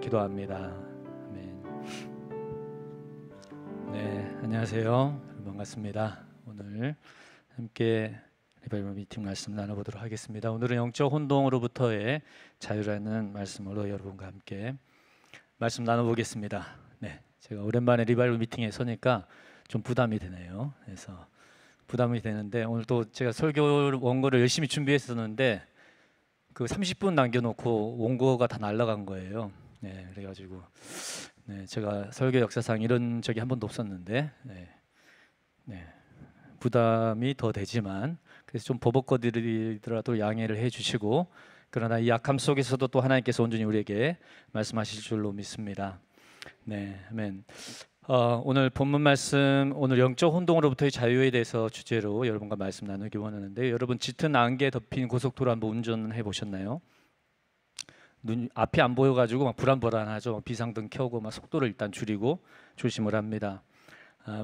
기도합니다. 아멘. 네, 안녕하세요. 반갑습니다. 오늘 함께 리바이벌 미팅 말씀 나눠보도록 하겠습니다. 오늘은 영적 혼동으로부터의 자유라는 말씀으로 여러분과 함께 말씀 나눠보겠습니다. 네, 제가 오랜만에 리바이벌 미팅에 서니까 좀 부담이 되네요. 그래서 부담이 되는데 오늘 또 제가 설교 원고를 열심히 준비했었는데 그 30분 남겨놓고 원고가 다 날아간 거예요. 네, 그래가지고 제가 설교 역사상 이런 적이 한 번도 없었는데 부담이 더 되지만 그래서 좀 버벅거리더라도 양해를 해주시고, 그러나 이 약함 속에서도 또 하나님께서 온전히 우리에게 말씀하실 줄로 믿습니다. 네, 아멘. 오늘 본문 말씀, 오늘 영적 혼동으로부터의 자유에 대해서 주제로 여러분과 말씀 나누기 원하는데, 여러분 짙은 안개 덮인 고속도로 한번 운전해 보셨나요? 눈 앞이 안 보여가지고 막 불안불안하죠. 비상등 켜고 막 속도를 일단 줄이고 조심을 합니다.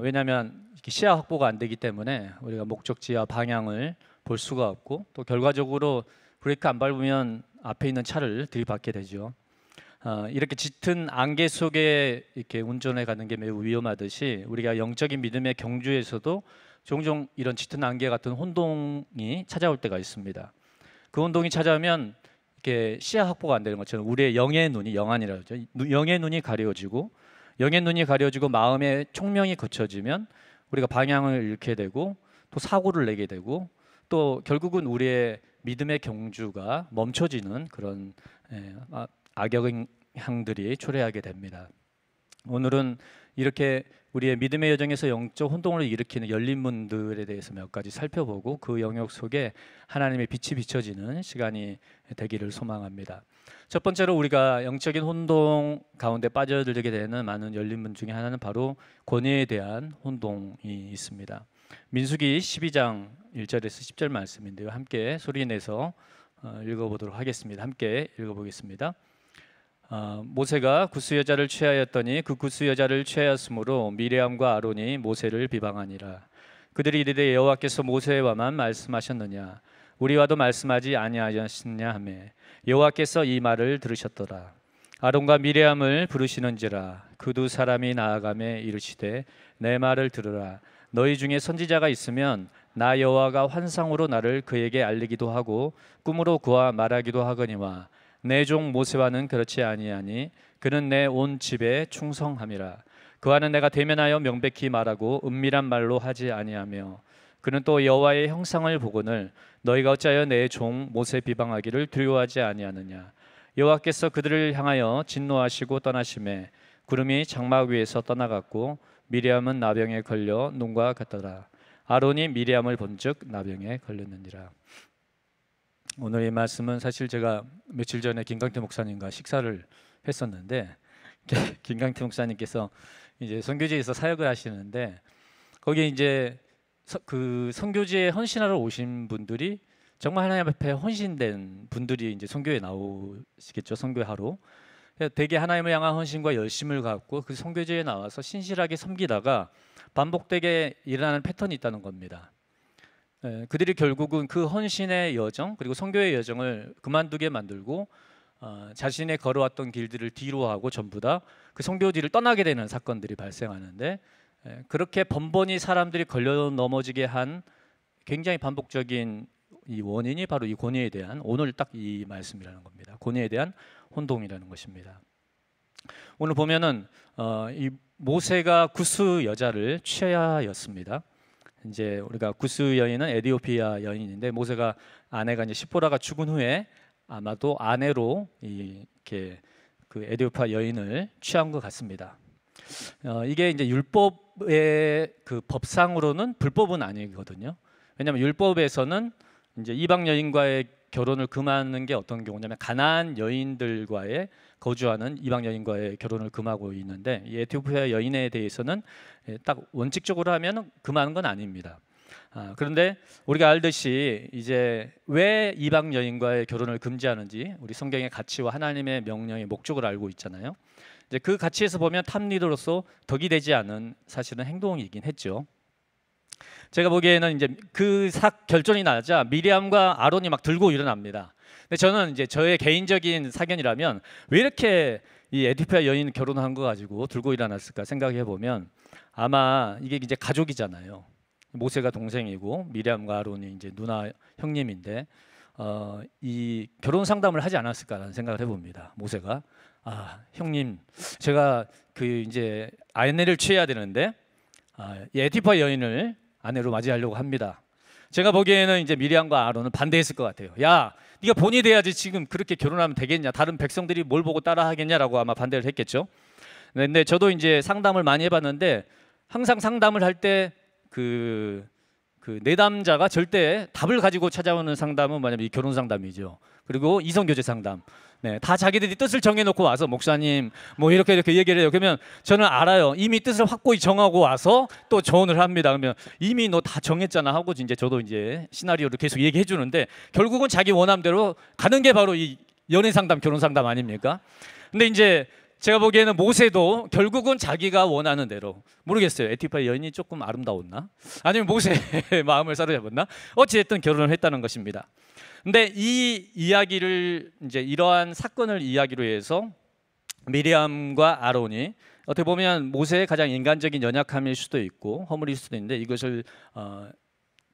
왜냐하면 시야 확보가 안 되기 때문에 우리가 목적지와 방향을 볼 수가 없고, 또 결과적으로 브레이크 안 밟으면 앞에 있는 차를 들이받게 되죠. 이렇게 짙은 안개 속에 이렇게 운전해 가는 게 매우 위험하듯이, 우리가 영적인 믿음의 경주에서도 종종 이런 짙은 안개 같은 혼동이 찾아올 때가 있습니다. 그 혼동이 찾아오면 이렇게 시야 확보가 안 되는 것처럼 우리의 영의 눈이, 영안이라고 하죠. 영의 눈이 가려지고, 영의 눈이 가려지고 마음의 총명이 거쳐지면 우리가 방향을 잃게 되고 또 사고를 내게 되고, 또 결국은 우리의 믿음의 경주가 멈춰지는 그런 악영향들이 초래하게 됩니다. 오늘은 이렇게 우리의 믿음의 여정에서 영적 혼동을 일으키는 열린 문들에 대해서 몇 가지 살펴보고, 그 영역 속에 하나님의 빛이 비춰지는 시간이 되기를 소망합니다. 첫 번째로 우리가 영적인 혼동 가운데 빠져들게 되는 많은 열린 문 중에 하나는 바로 권위에 대한 혼동이 있습니다. 민수기 12장 1절에서 10절 말씀인데요, 함께 소리내서 읽어보도록 하겠습니다. 함께 읽어보겠습니다. 모세가 구스 여자를 취하였더니 그 구스 여자를 취하였으므로 미리암과 아론이 모세를 비방하니라. 그들이 이르되 여호와께서 모세와만 말씀하셨느냐, 우리와도 말씀하지 아니하셨느냐 하며 여호와께서 이 말을 들으셨더라. 아론과 미리암을 부르시는지라. 그 두 사람이 나아가매 이르시되 내 말을 들으라. 너희 중에 선지자가 있으면 나 여호와가 환상으로 나를 그에게 알리기도 하고 꿈으로 그와 말하기도 하거니와 내 종 모세와는 그렇지 아니하니 그는 내 온 집에 충성함이라. 그와는 내가 대면하여 명백히 말하고 은밀한 말로 하지 아니하며 그는 또 여호와의 형상을 보거늘 너희가 어찌하여 내 종 모세 비방하기를 두려워하지 아니하느냐. 여호와께서 그들을 향하여 진노하시고 떠나심에 구름이 장막 위에서 떠나갔고 미리암은 나병에 걸려 눈과 같더라. 아론이 미리암을 본즉 나병에 걸렸느니라. 오늘 이 말씀은 사실 제가 며칠 전에 김강태 목사님과 식사를 했었는데, 김강태 목사님께서 이제 선교지에서 사역을 하시는데, 거기 이제 그 선교지에 헌신하러 오신 분들이 정말 하나님 앞에 헌신된 분들이 이제 선교에 나오시겠죠. 선교하러 되게 하나님을 향한 헌신과 열심을 갖고 그 선교지에 나와서 신실하게 섬기다가 반복되게 일어나는 패턴이 있다는 겁니다. 그들이 결국은 그 헌신의 여정, 그리고 선교의 여정을 그만두게 만들고 자신의 걸어왔던 길들을 뒤로하고 전부 다 그 선교지를 떠나게 되는 사건들이 발생하는데, 그렇게 번번이 사람들이 걸려 넘어지게 한 굉장히 반복적인 이 원인이 바로 이 권위에 대한, 오늘 딱 이 말씀이라는 겁니다. 권위에 대한 혼동이라는 것입니다. 오늘 보면은 이 모세가 구스 여자를 취하였습니다. 이제 우리가 구스 여인은 에디오피아 여인인데, 모세가 아내가 이제 시포라가 죽은 후에 아마도 아내로 이렇게 그 에디오피아 여인을 취한 것 같습니다. 이게 이제 율법의 그 법상으로는 불법은 아니거든요. 왜냐하면 율법에서는 이제 이방 여인과의 결혼을 금하는 게 어떤 경우냐면 가나안 여인들과의 거주하는 이방 여인과의 결혼을 금하고 있는데, 이 에티오피아 여인에 대해서는 딱 원칙적으로 하면 금하는 건 아닙니다. 그런데 우리가 알듯이 이제 왜 이방 여인과의 결혼을 금지하는지 우리 성경의 가치와 하나님의 명령의 목적을 알고 있잖아요. 이제 그 가치에서 보면 탑리더로서 덕이 되지 않은 사실은 행동이긴 했죠. 제가 보기에는 이제 그 결정이 나자 미리암과 아론이 막 들고 일어납니다. 근데 저는 이제 저의 개인적인 사견이라면 왜 이렇게 이 에디프야 여인 결혼한 거 가지고 들고 일어났을까 생각해 보면 아마 이게 이제 가족이잖아요. 모세가 동생이고 미리암과 아론이 이제 누나 형님인데 이 결혼 상담을 하지 않았을까라는 생각을 해봅니다. 모세가 형님 제가 그 이제 아내를 취해야 되는데 이 에디파 여인을 아내로 맞이하려고 합니다. 제가 보기에는 이제 미리암과 아론은 반대했을 것 같아요. 야, 네가 본이 돼야지 지금 그렇게 결혼하면 되겠냐? 다른 백성들이 뭘 보고 따라하겠냐라고 아마 반대를 했겠죠. 근데 저도 이제 상담을 많이 해봤는데 항상 상담을 할 때 그 내담자가 절대 답을 가지고 찾아오는 상담은 뭐냐면 이 결혼 상담이죠. 그리고 이성교제 상담. 네, 다 자기들이 뜻을 정해놓고 와서 목사님 뭐 이렇게 얘기를 해요. 그러면 저는 알아요. 이미 뜻을 확고히 정하고 와서 또 조언을 합니다. 그러면 이미 너 다 정했잖아 하고 이제 저도 이제 시나리오를 계속 얘기해 주는데 결국은 자기 원함대로 가는 게 바로 이 연애 상담, 결혼 상담 아닙니까? 근데 이제 제가 보기에는 모세도 결국은 자기가 원하는 대로, 모르겠어요. 에티파의 여인이 조금 아름다웠나? 아니면 모세의 마음을 사로잡았나? 어찌됐든 결혼을 했다는 것입니다. 근데 이 이야기를 이제 이러한 사건을 이야기로 해서 미리암과 아론이 어떻게 보면 모세의 가장 인간적인 연약함일 수도 있고 허물일 수도 있는데 이것을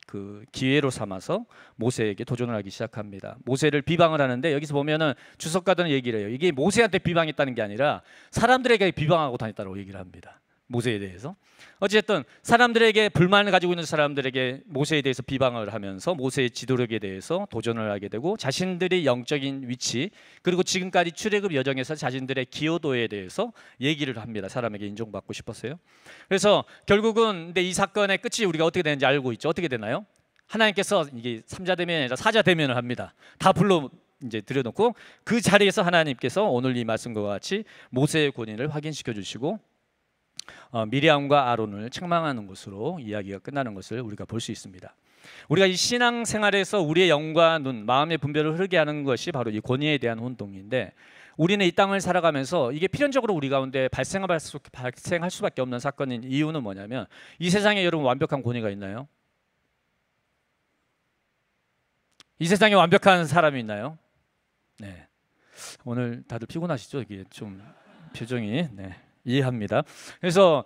그 기회로 삼아서 모세에게 도전을 하기 시작합니다. 모세를 비방을 하는데 여기서 보면은 주석가들은 얘기를 해요. 이게 모세한테 비방했다는 게 아니라 사람들에게 비방하고 다녔다고 얘기를 합니다. 모세에 대해서. 어쨌든 사람들에게 불만을 가지고 있는 사람들에게 모세에 대해서 비방을 하면서 모세의 지도력에 대해서 도전을 하게 되고 자신들의 영적인 위치 그리고 지금까지 출애굽 여정에서 자신들의 기여도에 대해서 얘기를 합니다. 사람에게 인정받고 싶었어요. 그래서 결국은 근데 이 사건의 끝이 우리가 어떻게 되는지 알고 있죠. 어떻게 되나요? 하나님께서 이게 3자 대면이 아니라 4자 대면을 합니다. 다 불러 이제 들여놓고 그 자리에서 하나님께서 오늘 이 말씀과 같이 모세의 권위를 확인시켜 주시고 미리암과 아론을 책망하는 것으로 이야기가 끝나는 것을 우리가 볼 수 있습니다. 우리가 이 신앙생활에서 우리의 영과 눈, 마음의 분별을 흐르게 하는 것이 바로 이 권위에 대한 혼동인데 우리는 이 땅을 살아가면서 이게 필연적으로 우리 가운데 발생할 수밖에 없는 사건인 이유는 뭐냐면 이 세상에 여러분 완벽한 권위가 있나요? 이 세상에 완벽한 사람이 있나요? 네. 오늘 다들 피곤하시죠? 이게 좀 표정이 이해합니다. 그래서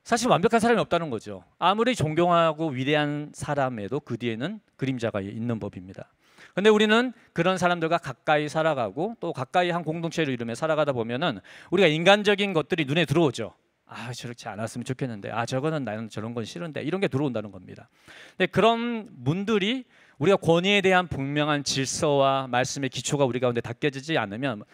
사실 완벽한 사람이 없다는 거죠. 아무리 존경하고 위대한 사람에도 그 뒤에는 그림자가 있는 법입니다. 근데 우리는 그런 사람들과 가까이 살아가고 또 가까이 한 공동체를 이루며 살아가다 보면은 우리가 인간적인 것들이 눈에 들어오죠. 저렇지 않았으면 좋겠는데 저거는 나는 저런 건 싫은데 이런 게 들어온다는 겁니다. 근데 그런 분들이 우리가 권위에 대한 분명한 질서와 말씀의 기초가 우리 가운데 닦여지지 않으면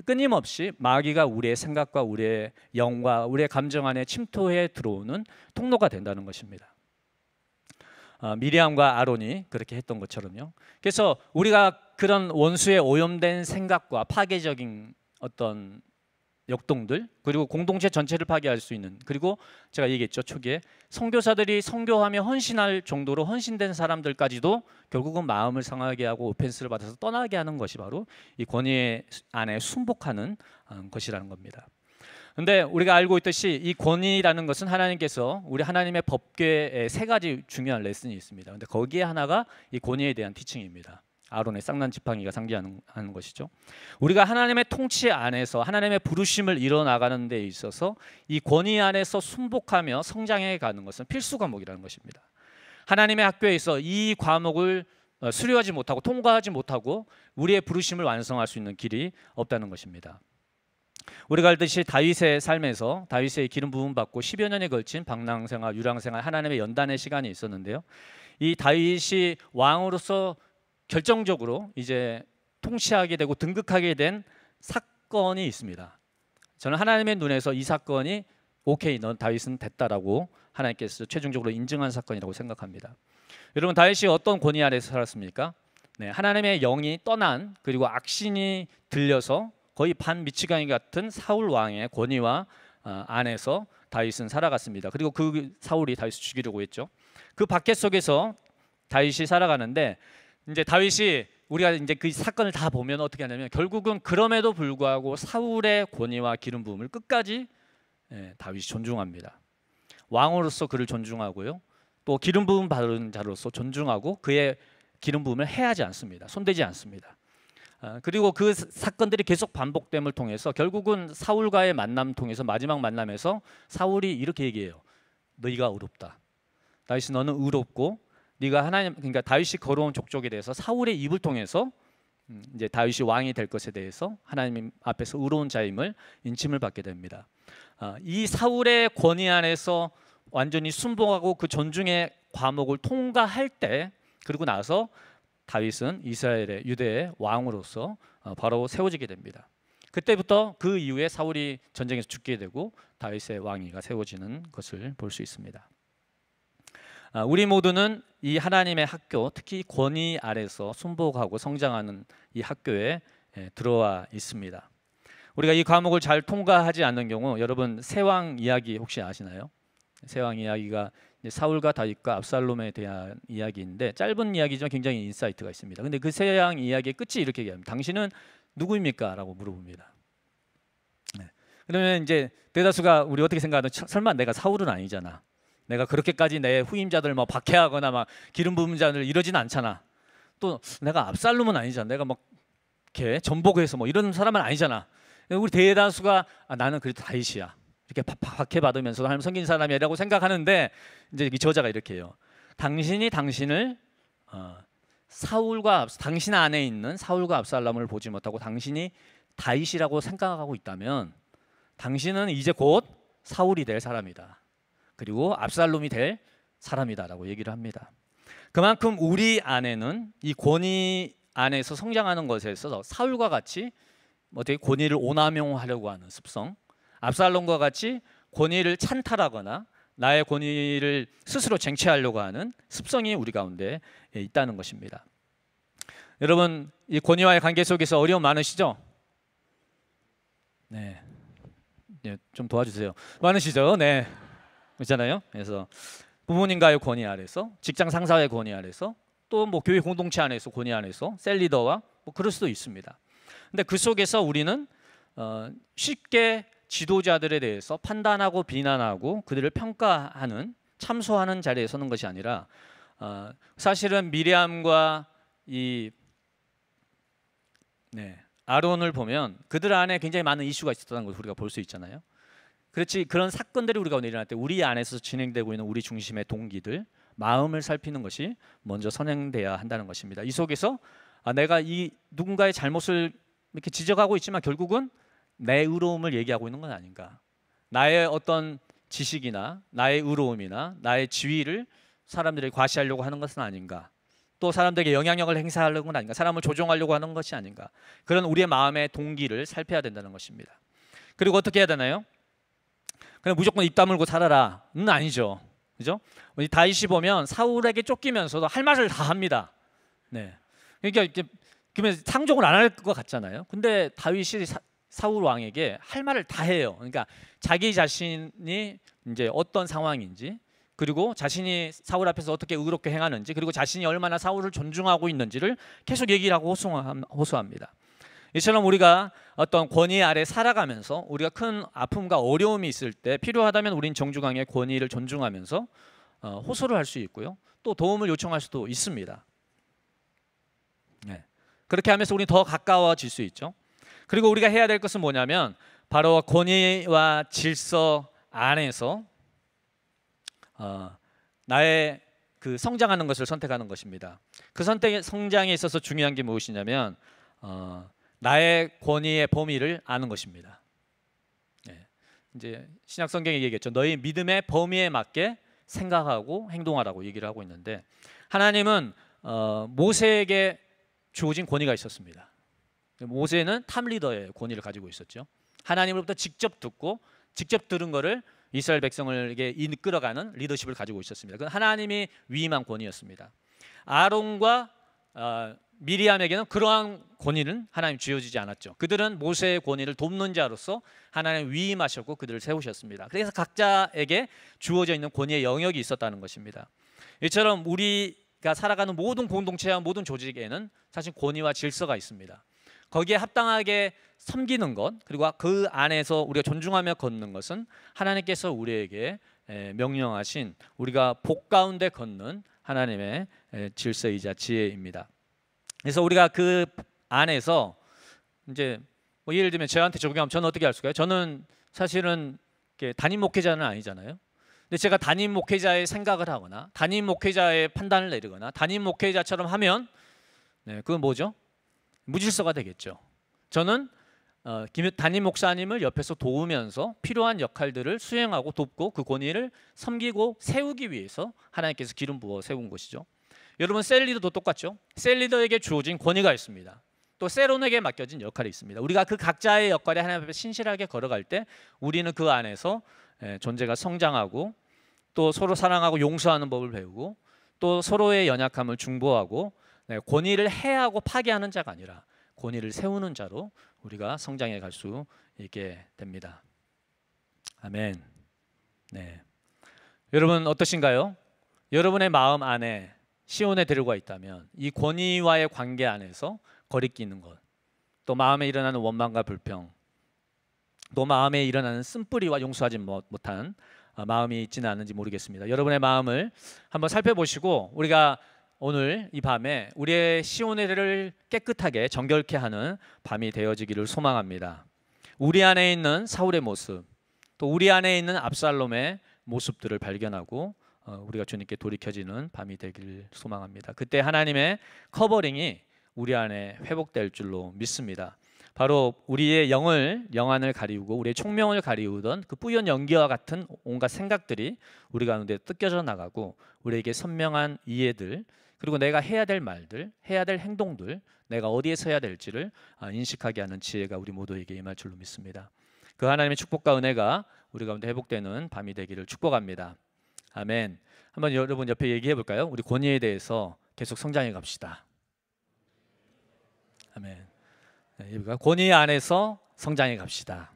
끊임없이 마귀가 우리의 생각과 우리의 영과 우리의 감정 안에 침투해 들어오는 통로가 된다는 것입니다. 미리암과 아론이 그렇게 했던 것처럼요. 그래서 우리가 그런 원수의 오염된 생각과 파괴적인 어떤 역동들 그리고 공동체 전체를 파괴할 수 있는 그리고 제가 얘기했죠 초기에 선교사들이 선교하며 헌신할 정도로 헌신된 사람들까지도 결국은 마음을 상하게 하고 오펜스를 받아서 떠나게 하는 것이 바로 이 권위 안에 순복하는 것이라는 겁니다. 근데 우리가 알고 있듯이 이 권위라는 것은 하나님께서 우리 하나님의 법궤에 세 가지 중요한 레슨이 있습니다. 근데 거기에 하나가 이 권위에 대한 티칭입니다. 아론의 쌍난 지팡이가 상징하는 것이죠. 우리가 하나님의 통치 안에서 하나님의 부르심을 이뤄나가는 데 있어서 이 권위 안에서 순복하며 성장해 가는 것은 필수 과목이라는 것입니다. 하나님의 학교에서 이 과목을 수료하지 못하고 통과하지 못하고 우리의 부르심을 완성할 수 있는 길이 없다는 것입니다. 우리가 알듯이 다윗의 삶에서 다윗의 기름 부음 받고 10여 년에 걸친 방랑생활, 유랑생활, 하나님의 연단의 시간이 있었는데요. 이 다윗이 왕으로서 결정적으로 이제 통치하게 되고 등극하게 된 사건이 있습니다. 저는 하나님의 눈에서 이 사건이 오케이, 넌 다윗은 됐다라고 하나님께서 최종적으로 인정한 사건이라고 생각합니다. 여러분 다윗이 어떤 권위 아래서 살았습니까? 하나님의 영이 떠난 그리고 악신이 들려서 거의 반미치광이 같은 사울 왕의 권위와 안에서 다윗은 살아갔습니다. 그리고 그 사울이 다윗을 죽이려고 했죠. 그 박해 속에서 다윗이 살아가는데 이제 다윗이 우리가 이제 그 사건을 다 보면 어떻게 하냐면 결국은 그럼에도 불구하고 사울의 권위와 기름 부음을 끝까지 다윗이 존중합니다. 왕으로서 그를 존중하고요. 또 기름 부음 받은 자로서 존중하고 그의 기름 부음을 해하지 않습니다. 손대지 않습니다. 그리고 그 사건들이 계속 반복됨을 통해서 결국은 사울과의 만남 통해서 마지막 만남에서 사울이 이렇게 얘기해요. 너희가 의롭다. 다윗이 너는 의롭고 네가 하나님, 그러니까 다윗이 걸어온 족적에 대해서 사울의 입을 통해서 이제 다윗이 왕이 될 것에 대해서 하나님 앞에서 의로운 자임을 인침을 받게 됩니다. 이 사울의 권위 안에서 완전히 순복하고 그 존중의 과목을 통과할 때, 그리고 나서 다윗은 이스라엘의 유대의 왕으로서 바로 세워지게 됩니다. 그때부터 그 이후에 사울이 전쟁에서 죽게 되고 다윗의 왕위가 세워지는 것을 볼 수 있습니다. 우리 모두는 이 하나님의 학교, 특히 권위 아래서 순복하고 성장하는 이 학교에 들어와 있습니다. 우리가 이 과목을 잘 통과하지 않는 경우, 여러분 세왕 이야기 혹시 아시나요? 세왕 이야기가 사울과 다윗과 압살롬에 대한 이야기인데 짧은 이야기지만 굉장히 인사이트가 있습니다. 근데 그 세왕 이야기의 끝이 이렇게 얘기합니다. 당신은 누구입니까? 라고 물어봅니다. 그러면 이제 대다수가 우리 어떻게 생각하는, 설마 내가 사울은 아니잖아. 내가 그렇게까지 내 후임자들 뭐 박해하거나 막 기름 부은 자들 이러진 않잖아. 또 내가 압살롬은 아니잖아. 내가 막 이렇게 전복해서 뭐 이런 사람은 아니잖아. 우리 대다수가 나는 그래도 다윗이야. 이렇게 박해 받으면서도 하나님 섬긴 사람이라고 생각하는데, 이제 이 저자가 이렇게 해요. 당신이 당신을 당신 안에 있는 사울과 압살롬을 보지 못하고 당신이 다윗이라고 생각하고 있다면 당신은 이제 곧 사울이 될 사람이다. 그리고 압살롬이 될 사람이다라고 얘기를 합니다. 그만큼 우리 안에는 이 권위 안에서 성장하는 것에 있어서 사울과 같이 어떻게 권위를 오남용하려고 하는 습성, 압살롬과 같이 권위를 찬탈하거나 나의 권위를 스스로 쟁취하려고 하는 습성이 우리 가운데 있다는 것입니다. 여러분, 이 권위와의 관계 속에서 어려움 많으시죠? 네, 좀 도와주세요. 많으시죠? 네, 그렇잖아요. 그래서 부모님과의 권위 아래서, 직장 상사의 권위 아래서, 또 뭐 교회 공동체 안에서 권위 안에서 셀 리더와 뭐 그럴 수도 있습니다. 근데 그 속에서 우리는 쉽게 지도자들에 대해서 판단하고 비난하고 그들을 평가하는, 참소하는 자리에 서는 것이 아니라 사실은 미리암과 이 아론을 보면 그들 안에 굉장히 많은 이슈가 있었다는 것을 우리가 볼 수 있잖아요. 그렇지, 그런 사건들이 우리가 일어날 때 우리 안에서 진행되고 있는 우리 중심의 동기들, 마음을 살피는 것이 먼저 선행돼야 한다는 것입니다. 이 속에서 내가 이 누군가의 잘못을 이렇게 지적하고 있지만 결국은 내 의로움을 얘기하고 있는 건 아닌가, 나의 어떤 지식이나 나의 의로움이나 나의 지위를 사람들에게 과시하려고 하는 것은 아닌가, 또 사람들에게 영향력을 행사하려고 하는 건 아닌가, 사람을 조종하려고 하는 것이 아닌가, 그런 우리의 마음의 동기를 살펴야 된다는 것입니다. 그리고 어떻게 해야 되나요? 그냥 무조건 입 다물고 살아라는 아니죠. 그죠? 우리 다윗이 보면 사울에게 쫓기면서도 할 말을 다 합니다. 그러니까 이제 그러면 상종을 안 할 것 같잖아요. 근데 다윗이 사울 왕에게 할 말을 다 해요. 그러니까 자기 자신이 이제 어떤 상황인지, 그리고 자신이 사울 앞에서 어떻게 의롭게 행하는지, 그리고 자신이 얼마나 사울을 존중하고 있는지를 계속 얘기를 하고 호소합니다. 이처럼 우리가 어떤 권위 아래 살아가면서 우리가 큰 아픔과 어려움이 있을 때 필요하다면 우린 정주강의 권위를 존중하면서 호소를 할 수 있고요, 또 도움을 요청할 수도 있습니다. 그렇게 하면서 우리는 더 가까워질 수 있죠. 그리고 우리가 해야 될 것은 뭐냐면 바로 권위와 질서 안에서 나의 그 성장하는 것을 선택하는 것입니다. 그 성장에 있어서 중요한 게 무엇이냐면 나의 권위의 범위를 아는 것입니다. 이제 신약 성경에 얘기했죠. 너희 믿음의 범위에 맞게 생각하고 행동하라고 얘기를 하고 있는데, 하나님은 모세에게 주어진 권위가 있었습니다. 모세는 탑리더의 권위를 가지고 있었죠. 하나님으로부터 직접 듣고 직접 들은 것을 이스라엘 백성에게 이끌어가는 리더십을 가지고 있었습니다. 그건 하나님이 위임한 권위였습니다. 아론과 미리암에게는 그러한 권위는 하나님 주어지지 않았죠. 그들은 모세의 권위를 돕는 자로서 하나님 위임하셨고 그들을 세우셨습니다. 그래서 각자에게 주어져 있는 권위의 영역이 있었다는 것입니다. 이처럼 우리가 살아가는 모든 공동체와 모든 조직에는 사실 권위와 질서가 있습니다. 거기에 합당하게 섬기는 것, 그리고 그 안에서 우리가 존중하며 걷는 것은 하나님께서 우리에게 명령하신, 우리가 복 가운데 걷는 하나님의 질서이자 지혜입니다. 그래서 우리가 그 안에서 이제 뭐 예를 들면 저한테 적용하면 저는 어떻게 할 수가 있어요? 저는 사실은 담임 목회자는 아니잖아요. 근데 제가 담임 목회자의 생각을 하거나 담임 목회자의 판단을 내리거나 담임 목회자처럼 하면 그건 뭐죠? 무질서가 되겠죠. 저는 담임 목사님을 옆에서 도우면서 필요한 역할들을 수행하고 돕고 그 권위를 섬기고 세우기 위해서 하나님께서 기름 부어 세운 것이죠. 여러분 셀 리더도 똑같죠. 셀 리더에게 주어진 권위가 있습니다. 또 세론에게 맡겨진 역할이 있습니다. 우리가 그 각자의 역할에 하나님 앞에 신실하게 걸어갈 때 우리는 그 안에서 존재가 성장하고 또 서로 사랑하고 용서하는 법을 배우고 또 서로의 연약함을 중보하고 권위를 해하고 파괴하는 자가 아니라 권위를 세우는 자로 우리가 성장해 갈 수 있게 됩니다. 아멘. 네. 여러분 어떠신가요? 여러분의 마음 안에 시온의 대로가 있다면 이 권위와의 관계 안에서 거리끼는 것, 또 마음에 일어나는 원망과 불평, 또 마음에 일어나는 쓴뿌리와 용서하지 못한 마음이 있지는 않은지 모르겠습니다. 여러분의 마음을 한번 살펴보시고 우리가 오늘 이 밤에 우리의 시온의 대를 깨끗하게 정결케 하는 밤이 되어지기를 소망합니다. 우리 안에 있는 사울의 모습, 또 우리 안에 있는 압살롬의 모습들을 발견하고 우리가 주님께 돌이켜지는 밤이 되기를 소망합니다. 그때 하나님의 커버링이 우리 안에 회복될 줄로 믿습니다. 바로 우리의 영안을 가리우고 우리의 총명을 가리우던 그 뿌연 연기와 같은 온갖 생각들이 우리 가운데 뜯겨져 나가고 우리에게 선명한 이해들, 그리고 내가 해야 될 말들, 해야 될 행동들, 내가 어디에 서야 될지를 인식하게 하는 지혜가 우리 모두에게 임할 줄로 믿습니다. 그 하나님의 축복과 은혜가 우리 가운데 회복되는 밤이 되기를 축복합니다. 아멘. 한번 여러분 옆에 얘기해 볼까요? 우리 권위에 대해서 계속 성장해 갑시다. 아멘. 권위 안에서 성장해 갑시다.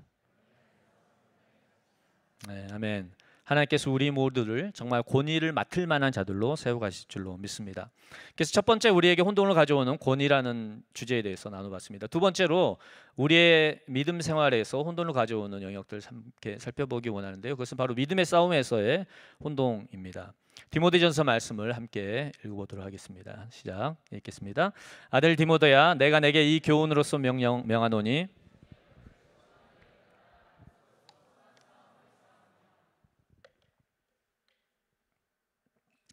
네, 아멘. 하나님께서 우리 모두를 정말 권위를 맡을 만한 자들로 세워가실 줄로 믿습니다. 그래서 첫 번째 우리에게 혼돈을 가져오는 권위라는 주제에 대해서 나눠봤습니다. 두 번째로 우리의 믿음 생활에서 혼돈을 가져오는 영역들을 함께 살펴보기 원하는데요. 그것은 바로 믿음의 싸움에서의 혼동입니다. 디모데전서 말씀을 함께 읽어보도록 하겠습니다. 시작 읽겠습니다. 아들 디모데야, 내가 내게 이 교훈으로서 명하노니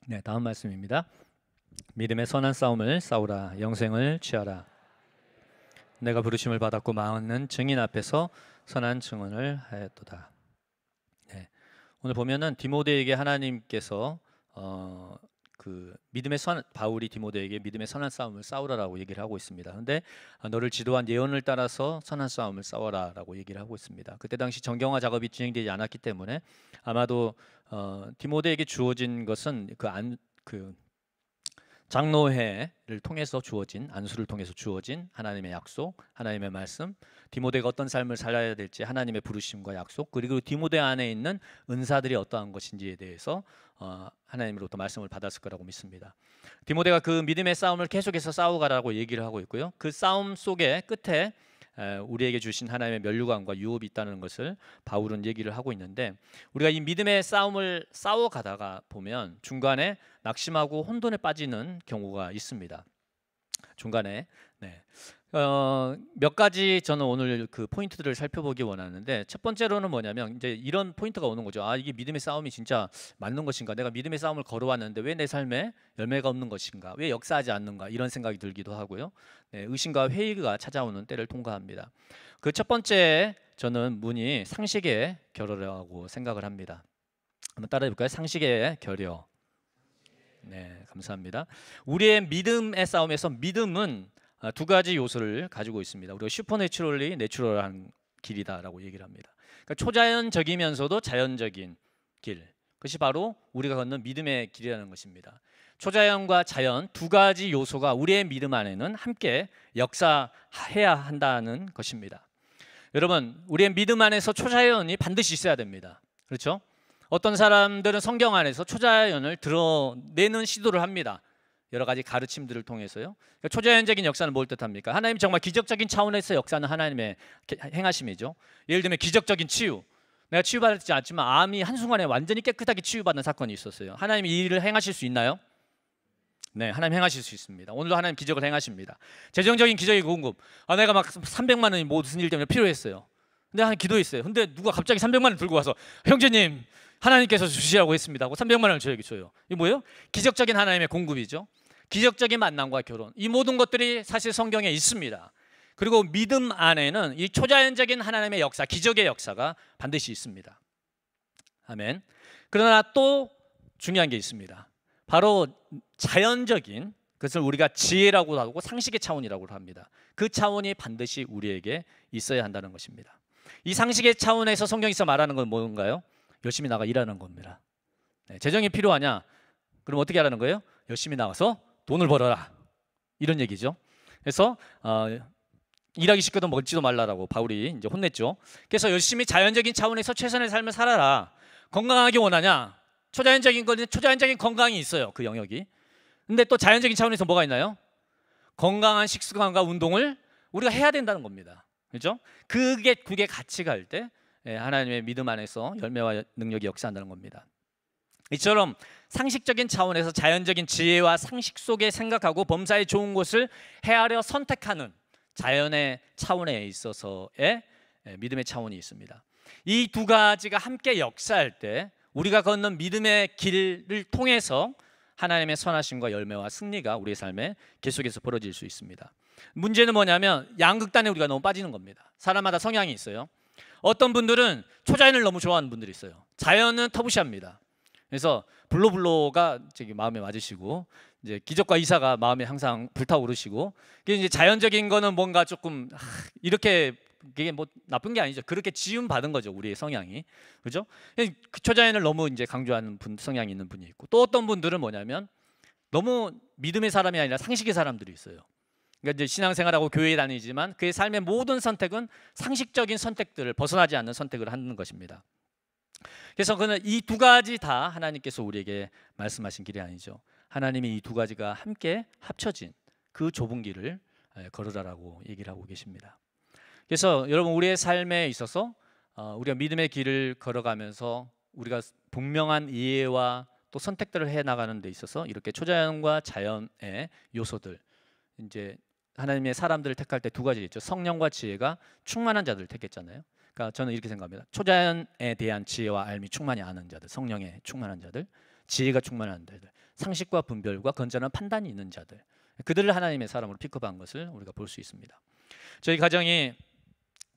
네, 다음 말씀입니다. 믿음의 선한 싸움을 싸우라. 영생을 취하라. 내가 부르심을 받았고 많은 증인 앞에서 선한 증언을 하였도다. 네, 오늘 보면은 디모데에게 하나님께서 바울이 디모데에게 믿음의 선한 싸움을 싸우라라고 얘기를 하고 있습니다. 그런데 너를 지도한 예언을 따라서 선한 싸움을 싸워라라고 얘기를 하고 있습니다. 그때 당시 정경화 작업이 진행되지 않았기 때문에 아마도 디모데에게 주어진 것은 그 장로회를 통해서 주어진 안수를 통해서 주어진 하나님의 약속, 하나님의 말씀, 디모데가 어떤 삶을 살아야 될지 하나님의 부르심과 약속, 그리고 디모데 안에 있는 은사들이 어떠한 것인지에 대해서 하나님으로부터 말씀을 받았을 거라고 믿습니다. 디모데가 그 믿음의 싸움을 계속해서 싸워가라고 얘기를 하고 있고요. 그 싸움 속의 끝에 우리에게 주신 하나님의 면류관과 유업이 있다는 것을 바울은 얘기를 하고 있는데, 우리가 이 믿음의 싸움을 싸워가다가 보면 중간에 낙심하고 혼돈에 빠지는 경우가 있습니다. 중간에 몇 가지 저는 오늘 그 포인트들을 살펴보기 원하는데, 첫 번째로는 뭐냐면 이제 이런 포인트가 오는 거죠. 이게 믿음의 싸움이 진짜 맞는 것인가? 내가 믿음의 싸움을 걸어왔는데 왜 내 삶에 열매가 없는 것인가? 왜 역사하지 않는가? 이런 생각이 들기도 하고요. 의심과 회의가 찾아오는 때를 통과합니다. 그 첫 번째 저는 문이 상식의 결여라고 생각을 합니다. 한번 따라해 볼까요? 상식의 결여. 네, 감사합니다. 우리의 믿음의 싸움에서 믿음은 두 가지 요소를 가지고 있습니다. 우리가 슈퍼내추럴리 내추럴한 길이다라고 얘기를 합니다. 그러니까 초자연적이면서도 자연적인 길, 그것이 바로 우리가 걷는 믿음의 길이라는 것입니다. 초자연과 자연 두 가지 요소가 우리의 믿음 안에는 함께 역사해야 한다는 것입니다. 여러분, 우리의 믿음 안에서 초자연이 반드시 있어야 됩니다. 그렇죠? 어떤 사람들은 성경 안에서 초자연을 드러내는 시도를 합니다. 여러 가지 가르침들을 통해서요. 그러니까 초자연적인 역사는 뭘 뜻합니까? 하나님 정말 기적적인 차원에서 역사는 하나님의 행하심이죠. 예를 들면 기적적인 치유. 내가 치유받지 않지만 암이 한순간에 완전히 깨끗하게 치유받는 사건이 있었어요. 하나님이 이 일을 행하실 수 있나요? 네, 하나님 행하실 수 있습니다. 오늘도 하나님 기적을 행하십니다. 재정적인 기적의 공급. 내가 막 300만 원이 무슨 일 때문에 필요했어요. 근데 하나님 기도했어요. 근데 누가 갑자기 300만 원 들고 와서 형제님 하나님께서 주시라고 했습니다 하고 300만 원을 저에게 줘요. 이게 뭐예요? 기적적인 하나님의 공급이죠. 기적적인 만남과 결혼. 이 모든 것들이 사실 성경에 있습니다. 그리고 믿음 안에는 이 초자연적인 하나님의 역사, 기적의 역사가 반드시 있습니다. 아멘. 그러나 또 중요한 게 있습니다. 바로 자연적인, 그것을 우리가 지혜라고 하고 상식의 차원이라고 합니다. 그 차원이 반드시 우리에게 있어야 한다는 것입니다. 이 상식의 차원에서 성경에서 말하는 건 뭔가요? 열심히 나가 일하는 겁니다. 네, 재정이 필요하냐? 그럼 어떻게 하라는 거예요? 열심히 나가서 돈을 벌어라, 이런 얘기죠. 그래서 일하기 시켜도 먹지도 말라라고 바울이 이제 혼냈죠. 그래서 열심히 자연적인 차원에서 최선의 삶을 살아라. 건강하게 원하냐? 초자연적인 거는 초자연적인 건강이 있어요, 그 영역이. 근데 또 자연적인 차원에서 뭐가 있나요? 건강한 식습관과 운동을 우리가 해야 된다는 겁니다. 그렇죠? 그게 같이 갈 때 하나님의 믿음 안에서 열매와 능력이 역사한다는 겁니다. 이처럼 상식적인 차원에서 자연적인 지혜와 상식 속에 생각하고 범사에 좋은 것을 헤아려 선택하는 자연의 차원에 있어서의 믿음의 차원이 있습니다. 이 두 가지가 함께 역사할 때 우리가 걷는 믿음의 길을 통해서 하나님의 선하심과 열매와 승리가 우리의 삶에 계속해서 벌어질 수 있습니다. 문제는 뭐냐면 양극단에 우리가 너무 빠지는 겁니다. 사람마다 성향이 있어요. 어떤 분들은 초자연을 너무 좋아하는 분들이 있어요. 자연은 터부시합니다. 그래서 블로가 마음에 맞으시고, 이제 기적과 이사가 마음에 항상 불타오르시고, 이제 자연적인 거는 뭔가 조금 이렇게, 이게 뭐 나쁜 게 아니죠. 그렇게 지음 받은 거죠, 우리의 성향이. 그죠? 그 초자연을 너무 이제 강조하는 성향이 있는 분이 있고, 또 어떤 분들은 뭐냐면 너무 믿음의 사람이 아니라 상식의 사람들이 있어요. 그러니까 이제 신앙생활하고 교회에 다니지만 그의 삶의 모든 선택은 상식적인 선택들을 벗어나지 않는 선택을 하는 것입니다. 그래서 그는 이 두 가지 다 하나님께서 우리에게 말씀하신 길이 아니죠. 하나님이 이 두 가지가 함께 합쳐진 그 좁은 길을 걸으라라고 얘기를 하고 계십니다. 그래서 여러분, 우리의 삶에 있어서 우리가 믿음의 길을 걸어가면서 우리가 분명한 이해와 또 선택들을 해 나가는 데 있어서 이렇게 초자연과 자연의 요소들, 이제 하나님의 사람들을 택할 때 두 가지 있죠. 성령과 지혜가 충만한 자들을 택했잖아요. 그러니까 저는 이렇게 생각합니다. 초자연에 대한 지혜와 알미 충만히 아는 자들, 성령에 충만한 자들, 지혜가 충만한 자들, 상식과 분별과 건전한 판단이 있는 자들, 그들을 하나님의 사람으로 픽업한 것을 우리가 볼 수 있습니다. 저희 가정이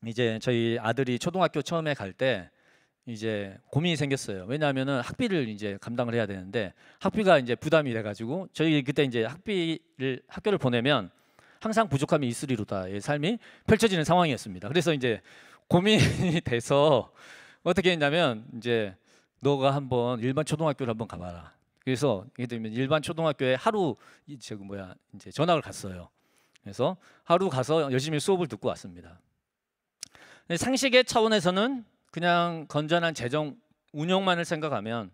이제 저희 아들이 초등학교 처음에 갈 때 이제 고민이 생겼어요. 왜냐하면은 학비를 이제 감당을 해야 되는데 학비가 이제 부담이 돼가지고 저희 그때 이제 학교를 보내면 항상 부족함이 있으리로다의 삶이 펼쳐지는 상황이었습니다. 그래서 이제 고민이 돼서 어떻게 했냐면, 이제 너가 한번 일반 초등학교를 한번 가봐라. 그래서 일반 초등학교에 하루 이제 전학을 갔어요. 그래서 하루 가서 열심히 수업을 듣고 왔습니다. 상식의 차원에서는 그냥 건전한 재정 운영만을 생각하면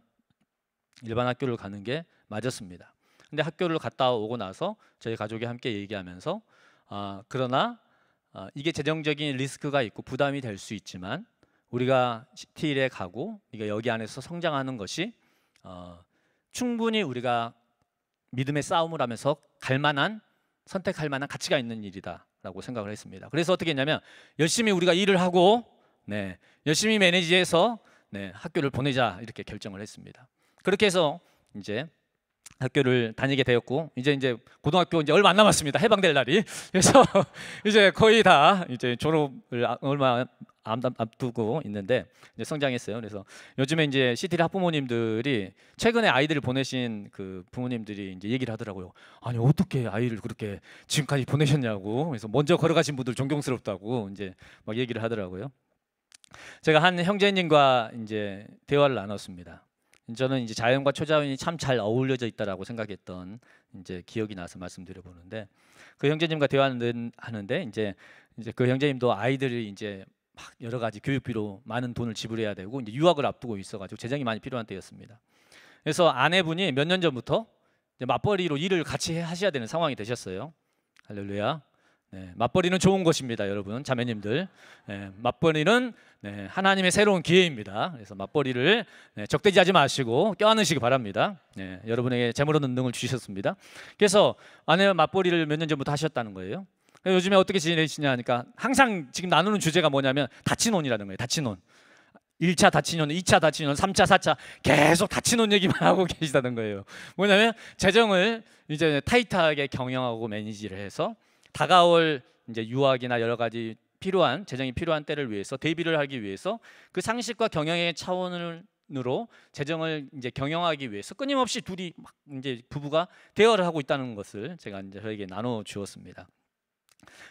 일반 학교를 가는 게 맞았습니다. 근데 학교를 갔다 오고 나서 저희 가족이 함께 얘기하면서 그러나 이게 재정적인 리스크가 있고 부담이 될 수 있지만 우리가 CT일에 가고 여기 안에서 성장하는 것이 충분히 우리가 믿음의 싸움을 하면서 선택할 만한 가치가 있는 일이다라고 생각을 했습니다. 그래서 어떻게 했냐면 열심히 우리가 일을 하고 열심히 매니지해서 학교를 보내자, 이렇게 결정을 했습니다. 그렇게 해서 이제 학교를 다니게 되었고, 이제 고등학교 이제 얼마 안 남았습니다. 해방될 날이. 그래서 이제 거의 다 이제 졸업을 얼마 앞두고 있는데 이제 성장했어요. 그래서 요즘에 이제 CT일 학부모님들이 최근에 아이들을 보내신 그 부모님들이 이제 얘기를 하더라고요. 아니, 어떻게 아이를 그렇게 지금까지 보내셨냐고. 그래서 먼저 걸어가신 분들 존경스럽다고 이제 막 얘기를 하더라고요. 제가 한 형제님과 이제 대화를 나눴습니다. 저는 이제 자연과 초자연이 참 잘 어울려져 있다라고 생각했던 이제 기억이 나서 말씀드려 보는데, 그 형제님과 대화를 하는데 이제 그 형제님도 아이들이 이제 막 여러 가지 교육비로 많은 돈을 지불해야 되고 이제 유학을 앞두고 있어가지고 재정이 많이 필요한 때였습니다. 그래서 아내분이 몇 년 전부터 이제 맞벌이로 일을 같이 하셔야 되는 상황이 되셨어요. 할렐루야. 맞벌이는 좋은 것입니다, 여러분, 자매님들. 맞벌이는 네, 하나님의 새로운 기회입니다. 그래서 맞벌이를 적대지하지 마시고 껴안으시기 바랍니다. 네, 여러분에게 재물은 능을 주셨습니다. 그래서 아내와 맞벌이를 몇 년 전부터 하셨다는 거예요. 요즘에 어떻게 지내시냐 하니까 항상 지금 나누는 주제가 뭐냐면 다친혼이라는 거예요. 다친혼. 1차 다친혼, 2차 다친혼, 3차, 4차 계속 다친혼 얘기만 하고 계시다는 거예요. 뭐냐면 재정을 이제 타이트하게 경영하고 매니지를 해서 다가올 이제 유학이나 여러 가지 필요한 재정이 필요한 때를 위해서 대비를 하기 위해서 그 상식과 경영의 차원으로 재정을 이제 경영하기 위해서 끊임없이 둘이 막 이제 부부가 대화를 하고 있다는 것을 제가 이제 저에게 나눠 주었습니다.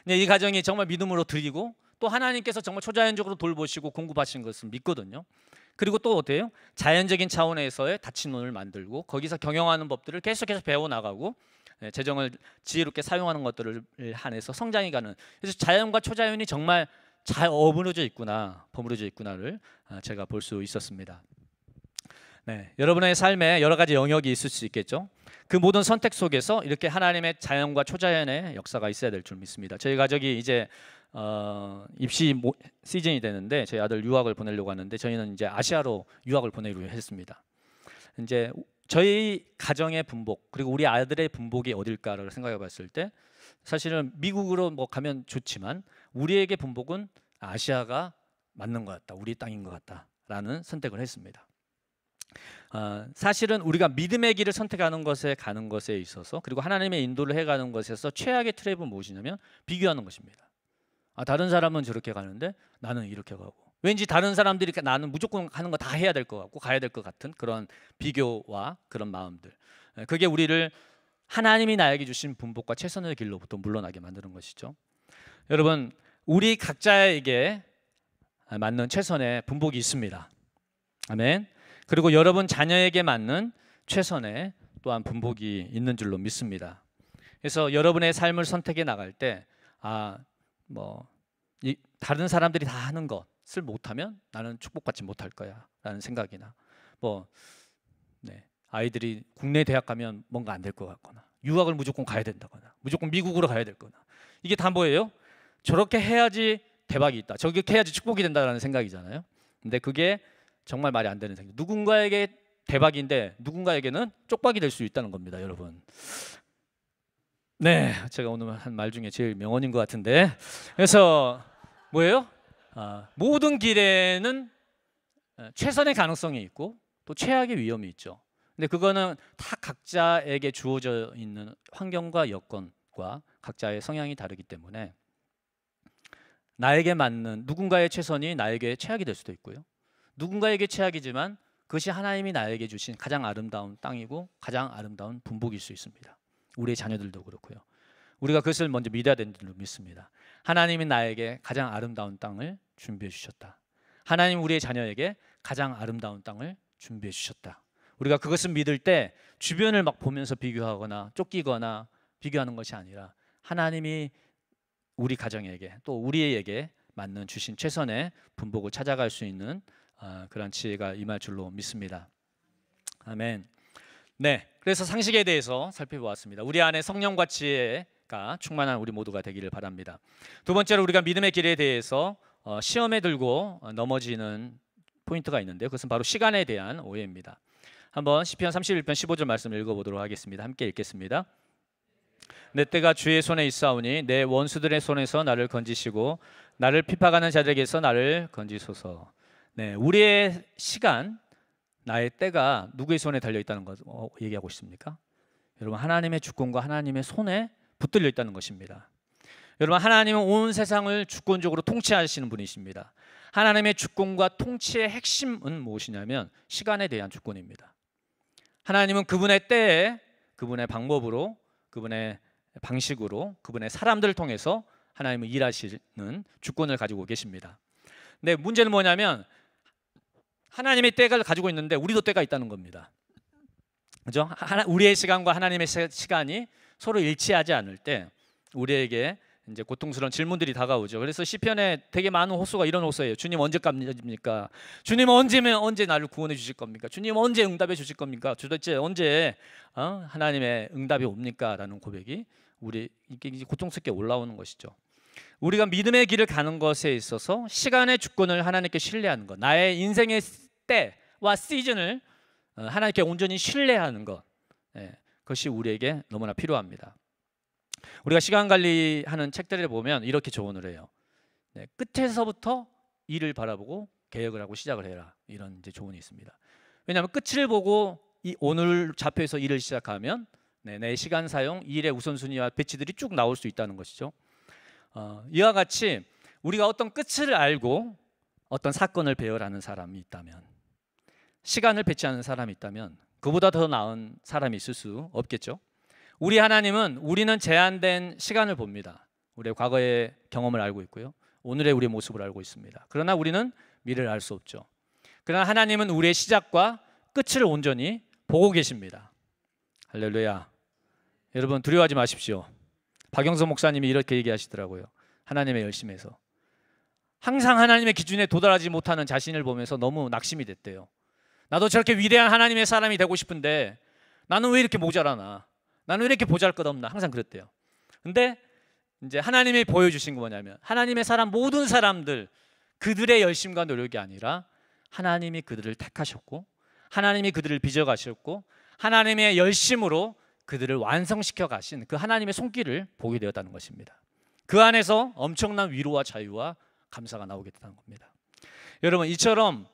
근데 이 가정이 정말 믿음으로 드리고 또 하나님께서 정말 초자연적으로 돌보시고 공급하신 것을 믿거든요. 그리고 또 어때요? 자연적인 차원에서의 다친혼을 만들고 거기서 경영하는 법들을 계속해서 배워나가고 재정을 지혜롭게 사용하는 것들을 한해서 성장해 가는, 그래서 자연과 초자연이 정말 잘 어우러져 있구나를 제가 볼 수 있었습니다. 네, 여러분의 삶에 여러 가지 영역이 있을 수 있겠죠. 그 모든 선택 속에서 이렇게 하나님의 자연과 초자연의 역사가 있어야 될 줄 믿습니다. 저희 가족이 이제 입시 시즌이 되는데 저희 아들 유학을 보내려고 하는데 저희는 이제 아시아로 유학을 보내기로 했습니다. 이제 저희 가정의 분복 그리고 우리 아들의 분복이 어딜까를 생각해 봤을 때 사실은 미국으로 뭐 가면 좋지만 우리에게 분복은 아시아가 맞는 것 같다, 우리 땅인 것 같다라는 선택을 했습니다. 사실은 우리가 믿음의 길을 선택하는 것에 가는 것에 있어서 그리고 하나님의 인도를 해가는 것에서 최악의 트랩은 무엇이냐면 비교하는 것입니다. 다른 사람은 저렇게 가는데 나는 이렇게 가고, 왠지 다른 사람들이 나는 무조건 하는 거 다 해야 될 것 같고 가야 될 것 같은 그런 비교와 그런 마음들, 그게 우리를 하나님이 나에게 주신 분복과 최선의 길로부터 물러나게 만드는 것이죠. 여러분, 우리 각자에게 맞는 최선의 분복이 있습니다. 아멘. 그리고 여러분 자녀에게 맞는 최선의 또한 분복이 있는 줄로 믿습니다. 그래서 여러분의 삶을 선택해 나갈 때 다른 사람들이 다 하는 것을 못하면 나는 축복받지 못할 거야 라는 생각이나 아이들이 국내 대학 가면 뭔가 안 될 것 같거나 유학을 무조건 가야 된다거나 무조건 미국으로 가야 될거나, 이게 다 뭐예요? 저렇게 해야지 대박이 있다, 저렇게 해야지 축복이 된다라는 생각이잖아요. 근데 그게 정말 말이 안 되는 생각. 누군가에게 대박인데 누군가에게는 쪽박이 될 수 있다는 겁니다, 여러분. 네, 제가 오늘 한 말 중에 제일 명언인 것 같은데, 그래서 뭐예요? 모든 길에는 최선의 가능성이 있고 또 최악의 위험이 있죠. 근데 그거는 다 각자에게 주어져 있는 환경과 여건과 각자의 성향이 다르기 때문에 나에게 맞는 누군가의 최선이 나에게 최악이 될 수도 있고요. 누군가에게 최악이지만 그것이 하나님이 나에게 주신 가장 아름다운 땅이고 가장 아름다운 분복일 수 있습니다. 우리의 자녀들도 그렇고요. 우리가 그것을 먼저 믿어야 되는 줄로 믿습니다. 하나님이 나에게 가장 아름다운 땅을 준비해 주셨다. 하나님 우리의 자녀에게 가장 아름다운 땅을 준비해 주셨다. 우리가 그것을 믿을 때 주변을 막 보면서 비교하거나 쫓기거나 비교하는 것이 아니라 하나님이 우리 가정에게 또 우리에게 맞는 주신 최선의 분복을 찾아갈 수 있는 그런 지혜가 임할 줄로 믿습니다. 아멘. 네, 그래서 상식에 대해서 살펴보았습니다. 우리 안에 성령과 지혜가 충만한 우리 모두가 되기를 바랍니다. 두 번째로 우리가 믿음의 길에 대해서 시험에 들고 넘어지는 포인트가 있는데요. 그것은 바로 시간에 대한 오해입니다. 한번 시편 31편 15절 말씀을 읽어보도록 하겠습니다. 함께 읽겠습니다. 내 때가 주의 손에 있사오니 내 원수들의 손에서 나를 건지시고 나를 핍박하는 자들에게서 나를 건지소서. 네, 우리의 시간, 나의 때가 누구의 손에 달려 있다는 것 얘기하고 있습니까? 여러분, 하나님의 주권과 하나님의 손에 붙들려 있다는 것입니다. 여러분, 하나님은 온 세상을 주권적으로 통치하시는 분이십니다. 하나님의 주권과 통치의 핵심은 무엇이냐면 시간에 대한 주권입니다. 하나님은 그분의 때에 그분의 방법으로 그분의 방식으로 그분의 사람들을 통해서 하나님은 일하시는 주권을 가지고 계십니다. 근데 문제는 뭐냐면 하나님의 때가 가지고 있는데 우리도 때가 있다는 겁니다. 그죠? 우리의 시간과 하나님의 시간이 서로 일치하지 않을 때 우리에게 이제 고통스러운 질문들이 다가오죠. 그래서 시편에 되게 많은 호소가 이런 호소예요. 주님 언제까지입니까? 주님 언제 나를 구원해 주실 겁니까? 주님 언제 응답해 주실 겁니까? 도대체 언제 하나님의 응답이 옵니까? 라는 고백이 우리 이게 고통스럽게 올라오는 것이죠. 우리가 믿음의 길을 가는 것에 있어서 시간의 주권을 하나님께 신뢰하는 것, 나의 인생의 때와 시즌을 하나님께 온전히 신뢰하는 것, 그것이 우리에게 너무나 필요합니다. 우리가 시간 관리하는 책들을 보면 이렇게 조언을 해요. 끝에서부터 일을 바라보고 계획을 하고 시작을 해라, 이런 이제 조언이 있습니다. 왜냐하면 끝을 보고 오늘 좌표에서 일을 시작하면 내 시간 사용, 일의 우선순위와 배치들이 쭉 나올 수 있다는 것이죠. 이와 같이 우리가 어떤 끝을 알고 어떤 사건을 배열하는 사람이 있다면, 시간을 배치하는 사람이 있다면 그보다 더 나은 사람이 있을 수 없겠죠. 우리 하나님은 우리는 제한된 시간을 봅니다. 우리의 과거의 경험을 알고 있고요, 오늘의 우리의 모습을 알고 있습니다. 그러나 우리는 미래를 알 수 없죠. 그러나 하나님은 우리의 시작과 끝을 온전히 보고 계십니다. 할렐루야. 여러분 두려워하지 마십시오. 박영선 목사님이 이렇게 얘기하시더라고요. 하나님의 열심에서 항상 하나님의 기준에 도달하지 못하는 자신을 보면서 너무 낙심이 됐대요. 나도 저렇게 위대한 하나님의 사람이 되고 싶은데 나는 왜 이렇게 모자라나, 나는 왜 이렇게 보잘것없나, 항상 그랬대요. 근데 이제 하나님이 보여주신 거 뭐냐면, 하나님의 사람 모든 사람들, 그들의 열심과 노력이 아니라 하나님이 그들을 택하셨고 하나님이 그들을 빚어가셨고 하나님의 열심으로 그들을 완성시켜 가신 그 하나님의 손길을 보게 되었다는 것입니다. 그 안에서 엄청난 위로와 자유와 감사가 나오게 됐다는 겁니다. 여러분, 이처럼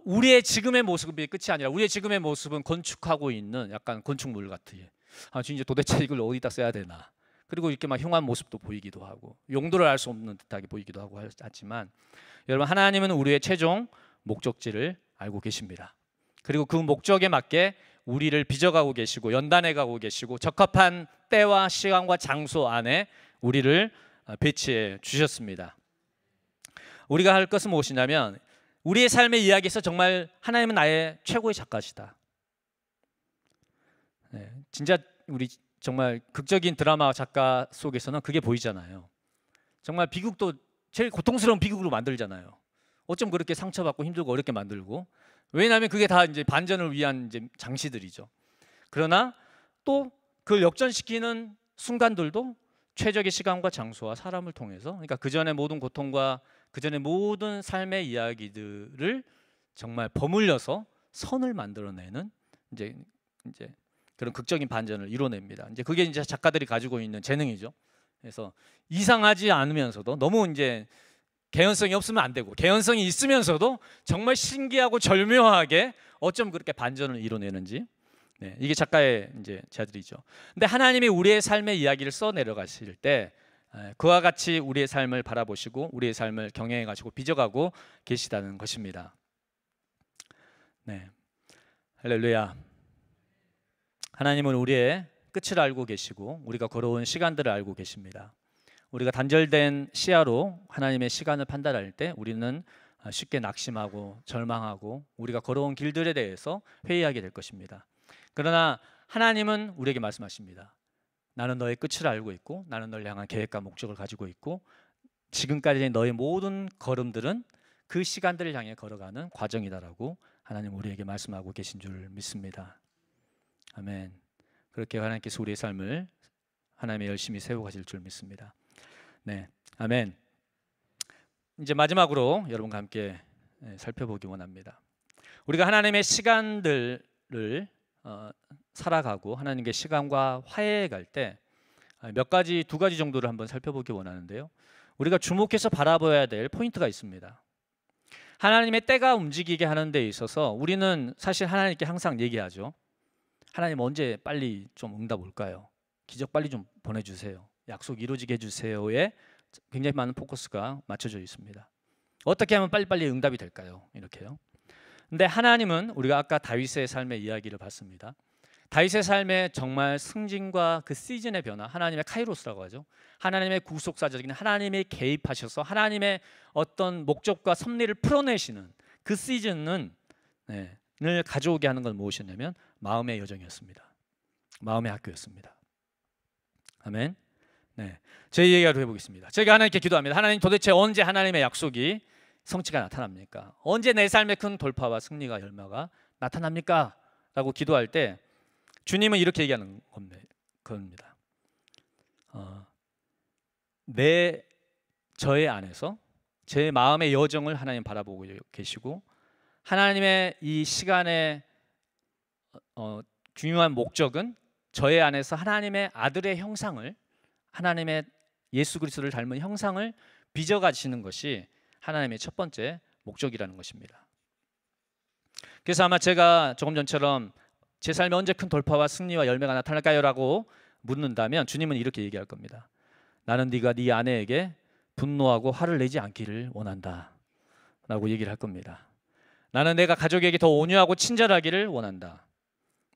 우리의 지금의 모습이 끝이 아니라 우리의 지금의 모습은 건축하고 있는 약간 건축물 같아요. 이제 도대체 이걸 어디다 써야 되나, 그리고 이렇게 막 흉한 모습도 보이기도 하고 용도를 알 수 없는 듯하게 보이기도 하고 하지만, 여러분, 하나님은 우리의 최종 목적지를 알고 계십니다. 그리고 그 목적에 맞게 우리를 빚어가고 계시고 연단해가고 계시고 적합한 때와 시간과 장소 안에 우리를 배치해 주셨습니다. 우리가 할 것은 무엇이냐면, 우리의 삶의 이야기에서 정말 하나님은 나의 최고의 작가시다. 진짜 우리 정말 극적인 드라마 작가 속에서는 그게 보이잖아요. 정말 비극도 제일 고통스러운 비극으로 만들잖아요. 어쩜 그렇게 상처받고 힘들고 어렵게 만들고, 왜냐하면 그게 다 이제 반전을 위한 이제 장치들이죠. 그러나 또 그걸 역전시키는 순간들도 최적의 시간과 장소와 사람을 통해서, 그러니까 그 전의 모든 고통과 그 전의 모든 삶의 이야기들을 정말 버물려서 선을 만들어내는 이제 그런 극적인 반전을 이뤄냅니다. 이제 그게 이제 작가들이 가지고 있는 재능이죠. 그래서 이상하지 않으면서도 너무 이제 개연성이 없으면 안 되고, 개연성이 있으면서도 정말 신기하고 절묘하게 어쩜 그렇게 반전을 이뤄내는지, 이게 작가의 이제 자들이죠. 근데 하나님이 우리의 삶의 이야기를 써 내려가실 때 그와 같이 우리의 삶을 바라보시고 우리의 삶을 경영해 가지고 빚어가고 계시다는 것입니다. 할렐루야. 하나님은 우리의 끝을 알고 계시고 우리가 걸어온 시간들을 알고 계십니다. 우리가 단절된 시야로 하나님의 시간을 판단할 때 우리는 쉽게 낙심하고 절망하고 우리가 걸어온 길들에 대해서 회의하게 될 것입니다. 그러나 하나님은 우리에게 말씀하십니다. 나는 너의 끝을 알고 있고 나는 너를 향한 계획과 목적을 가지고 있고 지금까지 너의 모든 걸음들은 그 시간들을 향해 걸어가는 과정이다라고 하나님 우리에게 말씀하고 계신 줄 믿습니다. 아멘. 그렇게 하나님께서 우리의 삶을 하나님의 열심히 세워가실 줄 믿습니다. 아멘. 이제 마지막으로 여러분과 함께 살펴보기 원합니다. 우리가 하나님의 시간들을 살아가고 하나님께 시간과 화해해 갈 때 두 가지 정도를 한번 살펴보기 원하는데요. 우리가 주목해서 바라봐야 될 포인트가 있습니다. 하나님의 때가 움직이게 하는 데 있어서 우리는 사실 하나님께 항상 얘기하죠. 하나님 언제 빨리 좀 응답 올까요? 기적 빨리 좀 보내주세요. 약속 이루어지게 해주세요에 굉장히 많은 포커스가 맞춰져 있습니다. 어떻게 하면 빨리빨리 응답이 될까요? 이렇게요. 근데 하나님은 우리가 아까 다윗의 삶의 이야기를 봤습니다. 다윗의 삶의 정말 승진과 그 시즌의 변화, 하나님의 카이로스라고 하죠. 하나님의 구속사적인 하나님이 개입하셔서 하나님의 어떤 목적과 섭리를 풀어내시는 그 시즌을 가져오게 하는 건 무엇이었냐면 마음의 여정이었습니다. 마음의 학교였습니다. 아멘. 제 얘기를 해보겠습니다. 제가 하나님께 기도합니다. 하나님, 도대체 언제 하나님의 약속이 성취가 나타납니까? 언제 내 삶의 큰 돌파와 승리가 열마가 나타납니까? 라고 기도할 때 주님은 이렇게 얘기하는 겁니다. 내 저의 안에서 제 마음의 여정을 하나님 바라보고 계시고, 하나님의 이 시간의 중요한 목적은 저의 안에서 하나님의 아들의 형상을, 하나님의 예수 그리스도를 닮은 형상을 빚어가시는 것이 하나님의 첫 번째 목적이라는 것입니다. 그래서 아마 제가 조금 전처럼 제 삶에 언제 큰 돌파와 승리와 열매가 나타날까요? 라고 묻는다면 주님은 이렇게 얘기할 겁니다. 나는 네가 네 아내에게 분노하고 화를 내지 않기를 원한다 라고 얘기를 할 겁니다. 나는 내가 가족에게 더 온유하고 친절하기를 원한다.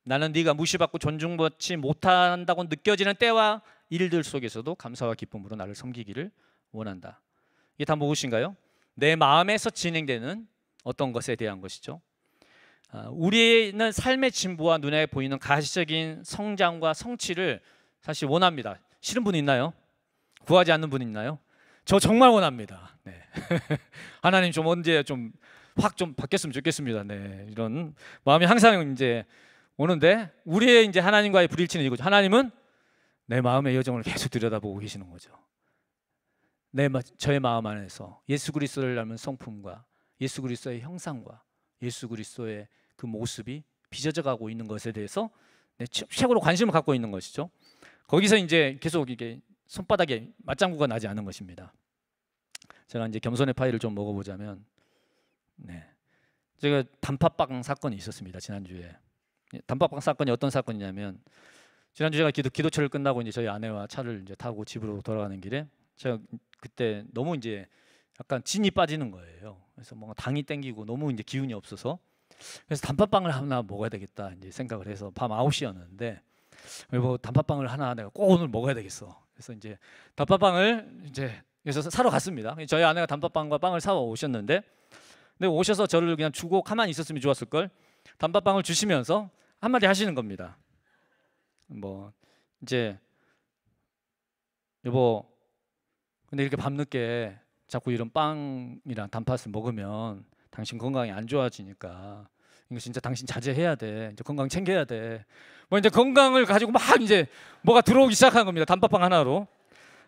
나는 네가 무시받고 존중받지 못한다고 느껴지는 때와 일들 속에서도 감사와 기쁨으로 나를 섬기기를 원한다. 이게 다 무엇인가요? 내 마음에서 진행되는 어떤 것에 대한 것이죠. 우리는 삶의 진보와 눈에 보이는 가시적인 성장과 성취를 사실 원합니다. 싫은 분 있나요? 구하지 않는 분 있나요? 저 정말 원합니다. 네. 하나님 좀 언제 좀 확 좀 바뀌었으면 좋겠습니다. 네. 이런 마음이 항상 이제 오는데, 우리의 이제 하나님과의 불일치는 이거죠. 하나님은 내 마음의 여정을 계속 들여다보고 계시는 거죠. 저의 마음 안에서 예수 그리스도를 닮은 성품과 예수 그리스도의 형상과 예수 그리스도의 그 모습이 빚어져 가고 있는 것에 대해서 최고로 관심을 갖고 있는 것이죠. 거기서 이제 계속 이게 손바닥에 맞장구가 나지 않는 것입니다. 제가 이제 겸손의 파이를 좀 먹어보자면, 제가 단팥빵 사건이 있었습니다. 지난주에. 단팥빵 사건이 어떤 사건이냐면, 지난주 제가 기도처를 끝나고 이제 저희 아내와 차를 이제 타고 집으로 돌아가는 길에 제가 그때 너무 이제 약간 진이 빠지는 거예요. 그래서 뭔가 당이 땡기고 너무 이제 기운이 없어서, 그래서 단팥빵을 하나 먹어야 되겠다 이제 생각을 해서 밤 9시였는데 뭐 단팥빵을 하나 내가 꼭 오늘 먹어야 되겠어. 그래서 이제 단팥빵을 이제 그래서 사러 갔습니다. 저희 아내가 단팥빵과 빵을 사 오셨는데, 근데 오셔서 저를 그냥 주고 가만히 있었으면 좋았을 걸, 단팥빵을 주시면서 한마디 하시는 겁니다. 뭐 이제 여보, 근데 이렇게 밤늦게 자꾸 이런 빵이랑 단팥을 먹으면 당신 건강이 안 좋아지니까 이거 진짜 당신 자제해야 돼. 이제 건강 챙겨야 돼. 뭐 이제 건강을 가지고 막 이제 뭐가 들어오기 시작한 겁니다. 단팥빵 하나로.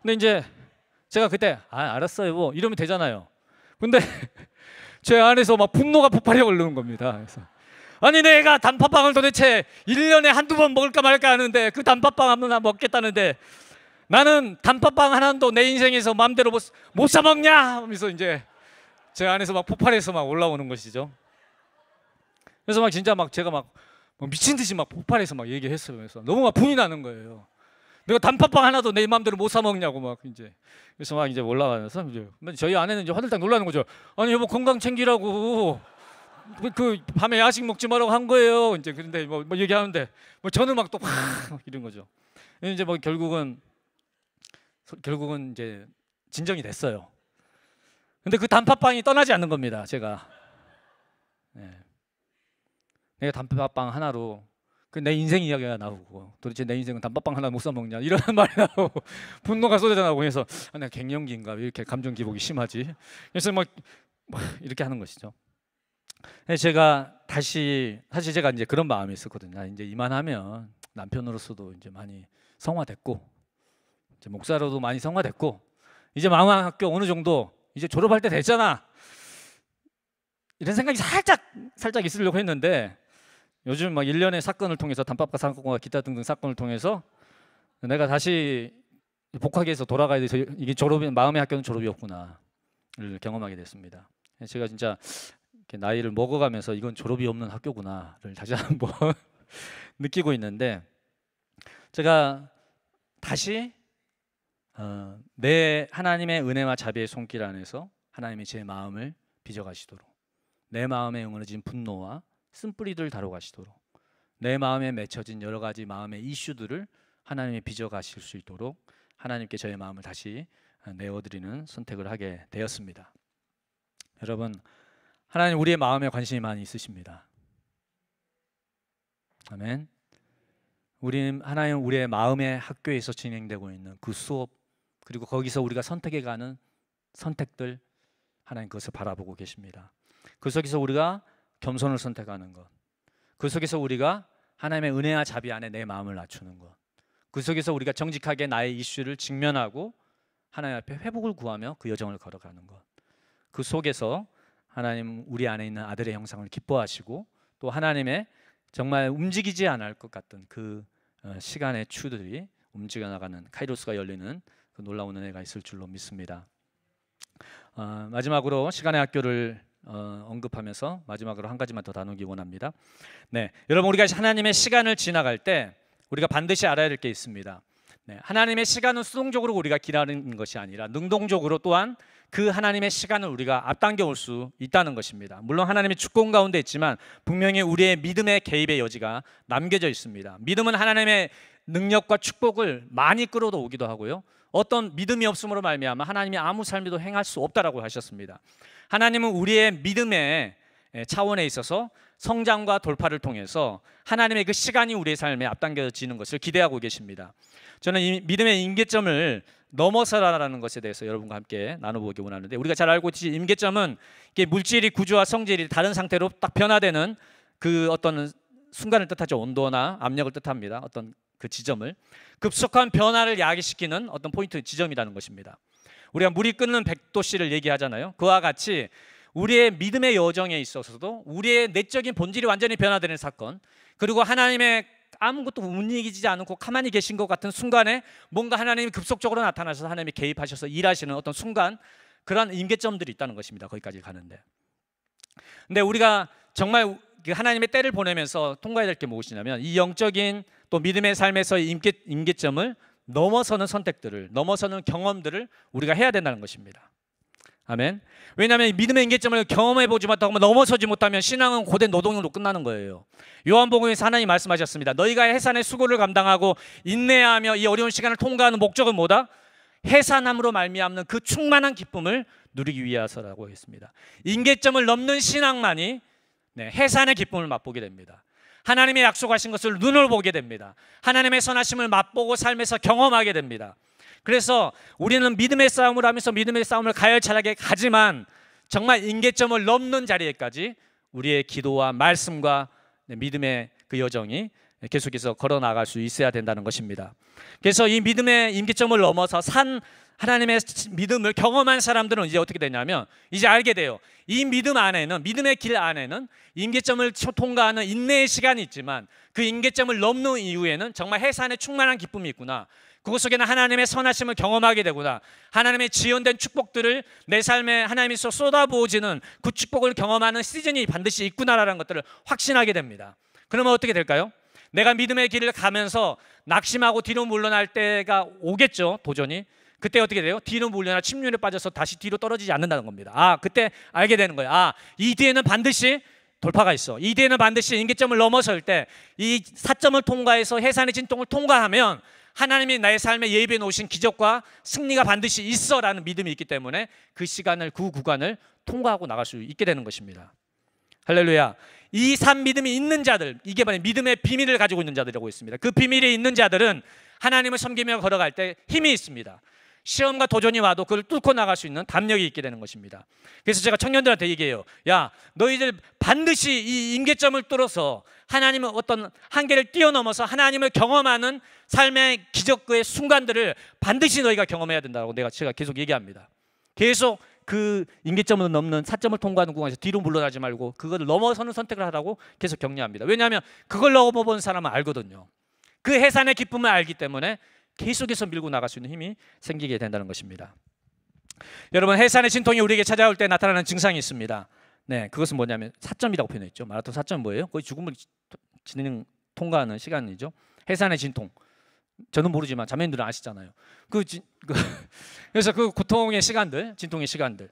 근데 이제 제가 그때 알았어요 뭐 이러면 되잖아요. 근데 제 안에서 막 분노가 폭발해 오르는 겁니다. 그래서 아니 내가 단팥빵을 도대체 1년에 한두 번 먹을까 말까 하는데, 그 단팥빵 하나 먹겠다는데 나는 단팥빵 하나도 내 인생에서 마음대로 못 사 먹냐 하면서 이제 제 안에서 막 폭발해서 막 올라오는 것이죠. 그래서 막 진짜 막 제가 막 미친 듯이 막 폭발해서 막 얘기했어요. 그래서 너무 막 분이 나는 거예요. 내가 단팥빵 하나도 내 마음대로 못 사 먹냐고 막 이제. 그래서 막 이제 올라가면서 이제 저희 아내는 이제 화들짝 놀라는 거죠. 아니 여보 건강 챙기라고 그 밤에 야식 먹지 말라고 한 거예요. 이제 그런데 뭐 얘기하는데 뭐 저는 막 또 이런 거죠. 이제 뭐 결국은 이제 진정이 됐어요. 근데 그 단팥빵이 떠나지 않는 겁니다. 제가 내가 단팥빵 하나로 내 인생 이야기가 나오고, 도대체 내 인생은 단팥빵 하나 못 사 먹냐 이런 말이 나오고 분노가 쏟아져 나오고 해서 내가 갱년기인가 왜 이렇게 감정 기복이 심하지? 그래서 막 이렇게 하는 것이죠. 제가 사실 제가 이제 그런 마음이 있었거든요. 이제 이만하면 남편으로서도 이제 많이 성화됐고, 이제 목사로도 많이 성화됐고, 이제 마음학교 어느 정도 이제 졸업할 때 됐잖아. 이런 생각이 살짝 있으려고 했는데, 요즘 막 일련의 사건을 통해서 단팥빵 사건과 기타 등등 사건을 통해서 내가 다시 복학해서 돌아가야 돼서 이게 마음의 학교는 졸업이었구나를 경험하게 됐습니다. 제가 진짜 나이를 먹어가면서 이건 졸업이 없는 학교구나를 다시 한번 느끼고 있는데, 제가 다시 내 하나님의 은혜와 자비의 손길 안에서 하나님이 제 마음을 빚어가시도록, 내 마음에 응어진 분노와 쓴뿌리들을 다뤄가시도록, 내 마음에 맺혀진 여러 가지 마음의 이슈들을 하나님이 빚어가실 수 있도록 하나님께 저의 마음을 다시 내어드리는 선택을 하게 되었습니다. 여러분, 하나님 우리의 마음에 관심이 많이 있으십니다. 아멘. 하나님 우리의 마음의 학교에서 진행되고 있는 그 수업, 그리고 거기서 우리가 선택해가는 선택들, 하나님 그것을 바라보고 계십니다. 그 속에서 우리가 겸손을 선택하는 것, 그 속에서 우리가 하나님의 은혜와 자비 안에 내 마음을 낮추는 것, 그 속에서 우리가 정직하게 나의 이슈를 직면하고 하나님 앞에 회복을 구하며 그 여정을 걸어가는 것. 그 속에서 하나님 우리 안에 있는 아들의 형상을 기뻐하시고 또 하나님의 정말 움직이지 않을 것 같던 그 시간의 추들이 움직여 나가는 카이로스가 열리는 그 놀라운 은혜가 있을 줄로 믿습니다. 마지막으로 시간의 학교를 언급하면서 마지막으로 한 가지만 더 나누기 원합니다. 네, 여러분 우리가 하나님의 시간을 지나갈 때 우리가 반드시 알아야 될 게 있습니다. 네, 하나님의 시간은 수동적으로 우리가 기다리는 것이 아니라 능동적으로 또한 그 하나님의 시간을 우리가 앞당겨 올 수 있다는 것입니다. 물론 하나님의 주권 가운데 있지만 분명히 우리의 믿음의 개입의 여지가 남겨져 있습니다. 믿음은 하나님의 능력과 축복을 많이 끌어도 오기도 하고요, 어떤 믿음이 없음으로 말미암아 하나님이 아무 삶에도 행할 수 없다라고 하셨습니다. 하나님은 우리의 믿음의 차원에 있어서 성장과 돌파를 통해서 하나님의 그 시간이 우리의 삶에 앞당겨지는 것을 기대하고 계십니다. 저는 이 믿음의 임계점을 넘어서라는 것에 대해서 여러분과 함께 나눠보기 원하는데, 우리가 잘 알고 있듯이 임계점은 이게 물질이 구조와 성질이 다른 상태로 딱 변화되는 그 어떤 순간을 뜻하죠. 온도나 압력을 뜻합니다. 어떤 그 지점을 급속한 변화를 야기시키는 어떤 포인트 지점이라는 것입니다. 우리가 물이 끓는 100도씨를 얘기하잖아요. 그와 같이 우리의 믿음의 여정에 있어서도 우리의 내적인 본질이 완전히 변화되는 사건, 그리고 하나님의 아무것도 움직이지 않고 가만히 계신 것 같은 순간에 뭔가 하나님이 급속적으로 나타나셔서 하나님이 개입하셔서 일하시는 어떤 순간, 그런 임계점들이 있다는 것입니다. 거기까지 가는데, 근데 우리가 정말 하나님의 때를 보내면서 통과해야 될 게 무엇이냐면 이 영적인 또 믿음의 삶에서의 임계점을 넘어서는 선택들을, 넘어서는 경험들을 우리가 해야 된다는 것입니다. 아멘. 왜냐하면 믿음의 임계점을 경험해보지 못하고 넘어서지 못하면 신앙은 고된 노동으로 끝나는 거예요. 요한복음에서 하나님 말씀하셨습니다. 너희가 해산의 수고를 감당하고 인내하며 이 어려운 시간을 통과하는 목적은 뭐다? 해산함으로 말미암는 그 충만한 기쁨을 누리기 위해서라고 했습니다. 임계점을 넘는 신앙만이 해산의 기쁨을 맛보게 됩니다. 하나님의 약속하신 것을 눈으로 보게 됩니다. 하나님의 선하심을 맛보고 삶에서 경험하게 됩니다. 그래서 우리는 믿음의 싸움을 하면서 믿음의 싸움을 가열차게 가지만 정말 임계점을 넘는 자리에까지 우리의 기도와 말씀과 믿음의 그 여정이 계속해서 걸어나갈 수 있어야 된다는 것입니다. 그래서 이 믿음의 임계점을 넘어서 하나님의 믿음을 경험한 사람들은 이제 어떻게 되냐면 이제 알게 돼요. 이 믿음 안에는, 믿음의 길 안에는 임계점을 통과하는 인내의 시간이 있지만 그 임계점을 넘는 이후에는 정말 해산의 충만한 기쁨이 있구나, 그것 속에는 하나님의 선하심을 경험하게 되구나, 하나님의 지연된 축복들을 내 삶에 하나님께서 쏟아부어지는 그 축복을 경험하는 시즌이 반드시 있구나라는 것들을 확신하게 됩니다. 그러면 어떻게 될까요? 내가 믿음의 길을 가면서 낙심하고 뒤로 물러날 때가 오겠죠. 도전이. 그때 어떻게 돼요? 뒤로 물러나 침륜에 빠져서 다시 뒤로 떨어지지 않는다는 겁니다. 그때 알게 되는 거예요. 이 뒤에는 반드시 돌파가 있어. 이 뒤에는 반드시 임계점을 넘어설 때 이 사점을 통과해서 해산의 진통을 통과하면 하나님이 나의 삶에 예비해 놓으신 기적과 승리가 반드시 있어라는 믿음이 있기 때문에 그 시간을, 그 구간을 통과하고 나갈 수 있게 되는 것입니다. 할렐루야. 이 산 믿음이 있는 자들, 이게 바로 믿음의 비밀을 가지고 있는 자들이라고 있습니다. 그 비밀이 있는 자들은 하나님을 섬기며 걸어갈 때 힘이 있습니다. 시험과 도전이 와도 그걸 뚫고 나갈 수 있는 담력이 있게 되는 것입니다. 그래서 제가 청년들한테 얘기해요. 야, 너희들 반드시 이 임계점을 뚫어서 하나님의 어떤 한계를 뛰어넘어서 하나님을 경험하는 삶의 기적의 순간들을 반드시 너희가 경험해야 된다고 제가 계속 얘기합니다. 계속 그 임계점을 넘는 사점을 통과하는 구간에서 뒤로 물러나지 말고 그걸 넘어서는 선택을 하라고 계속 격려합니다. 왜냐하면 그걸 넘어본 사람은 알거든요. 그 해산의 기쁨을 알기 때문에 계속해서 밀고 나갈 수 있는 힘이 생기게 된다는 것입니다. 여러분, 해산의 진통이 우리에게 찾아올 때 나타나는 증상이 있습니다. 그것은 뭐냐면 사점이라고 표현했죠. 마라톤 사점은 뭐예요? 거의 죽음을 통과하는 시간이죠. 해산의 진통. 저는 모르지만 자매님들은 아시잖아요. 그래서 그 고통의 시간들, 진통의 시간들.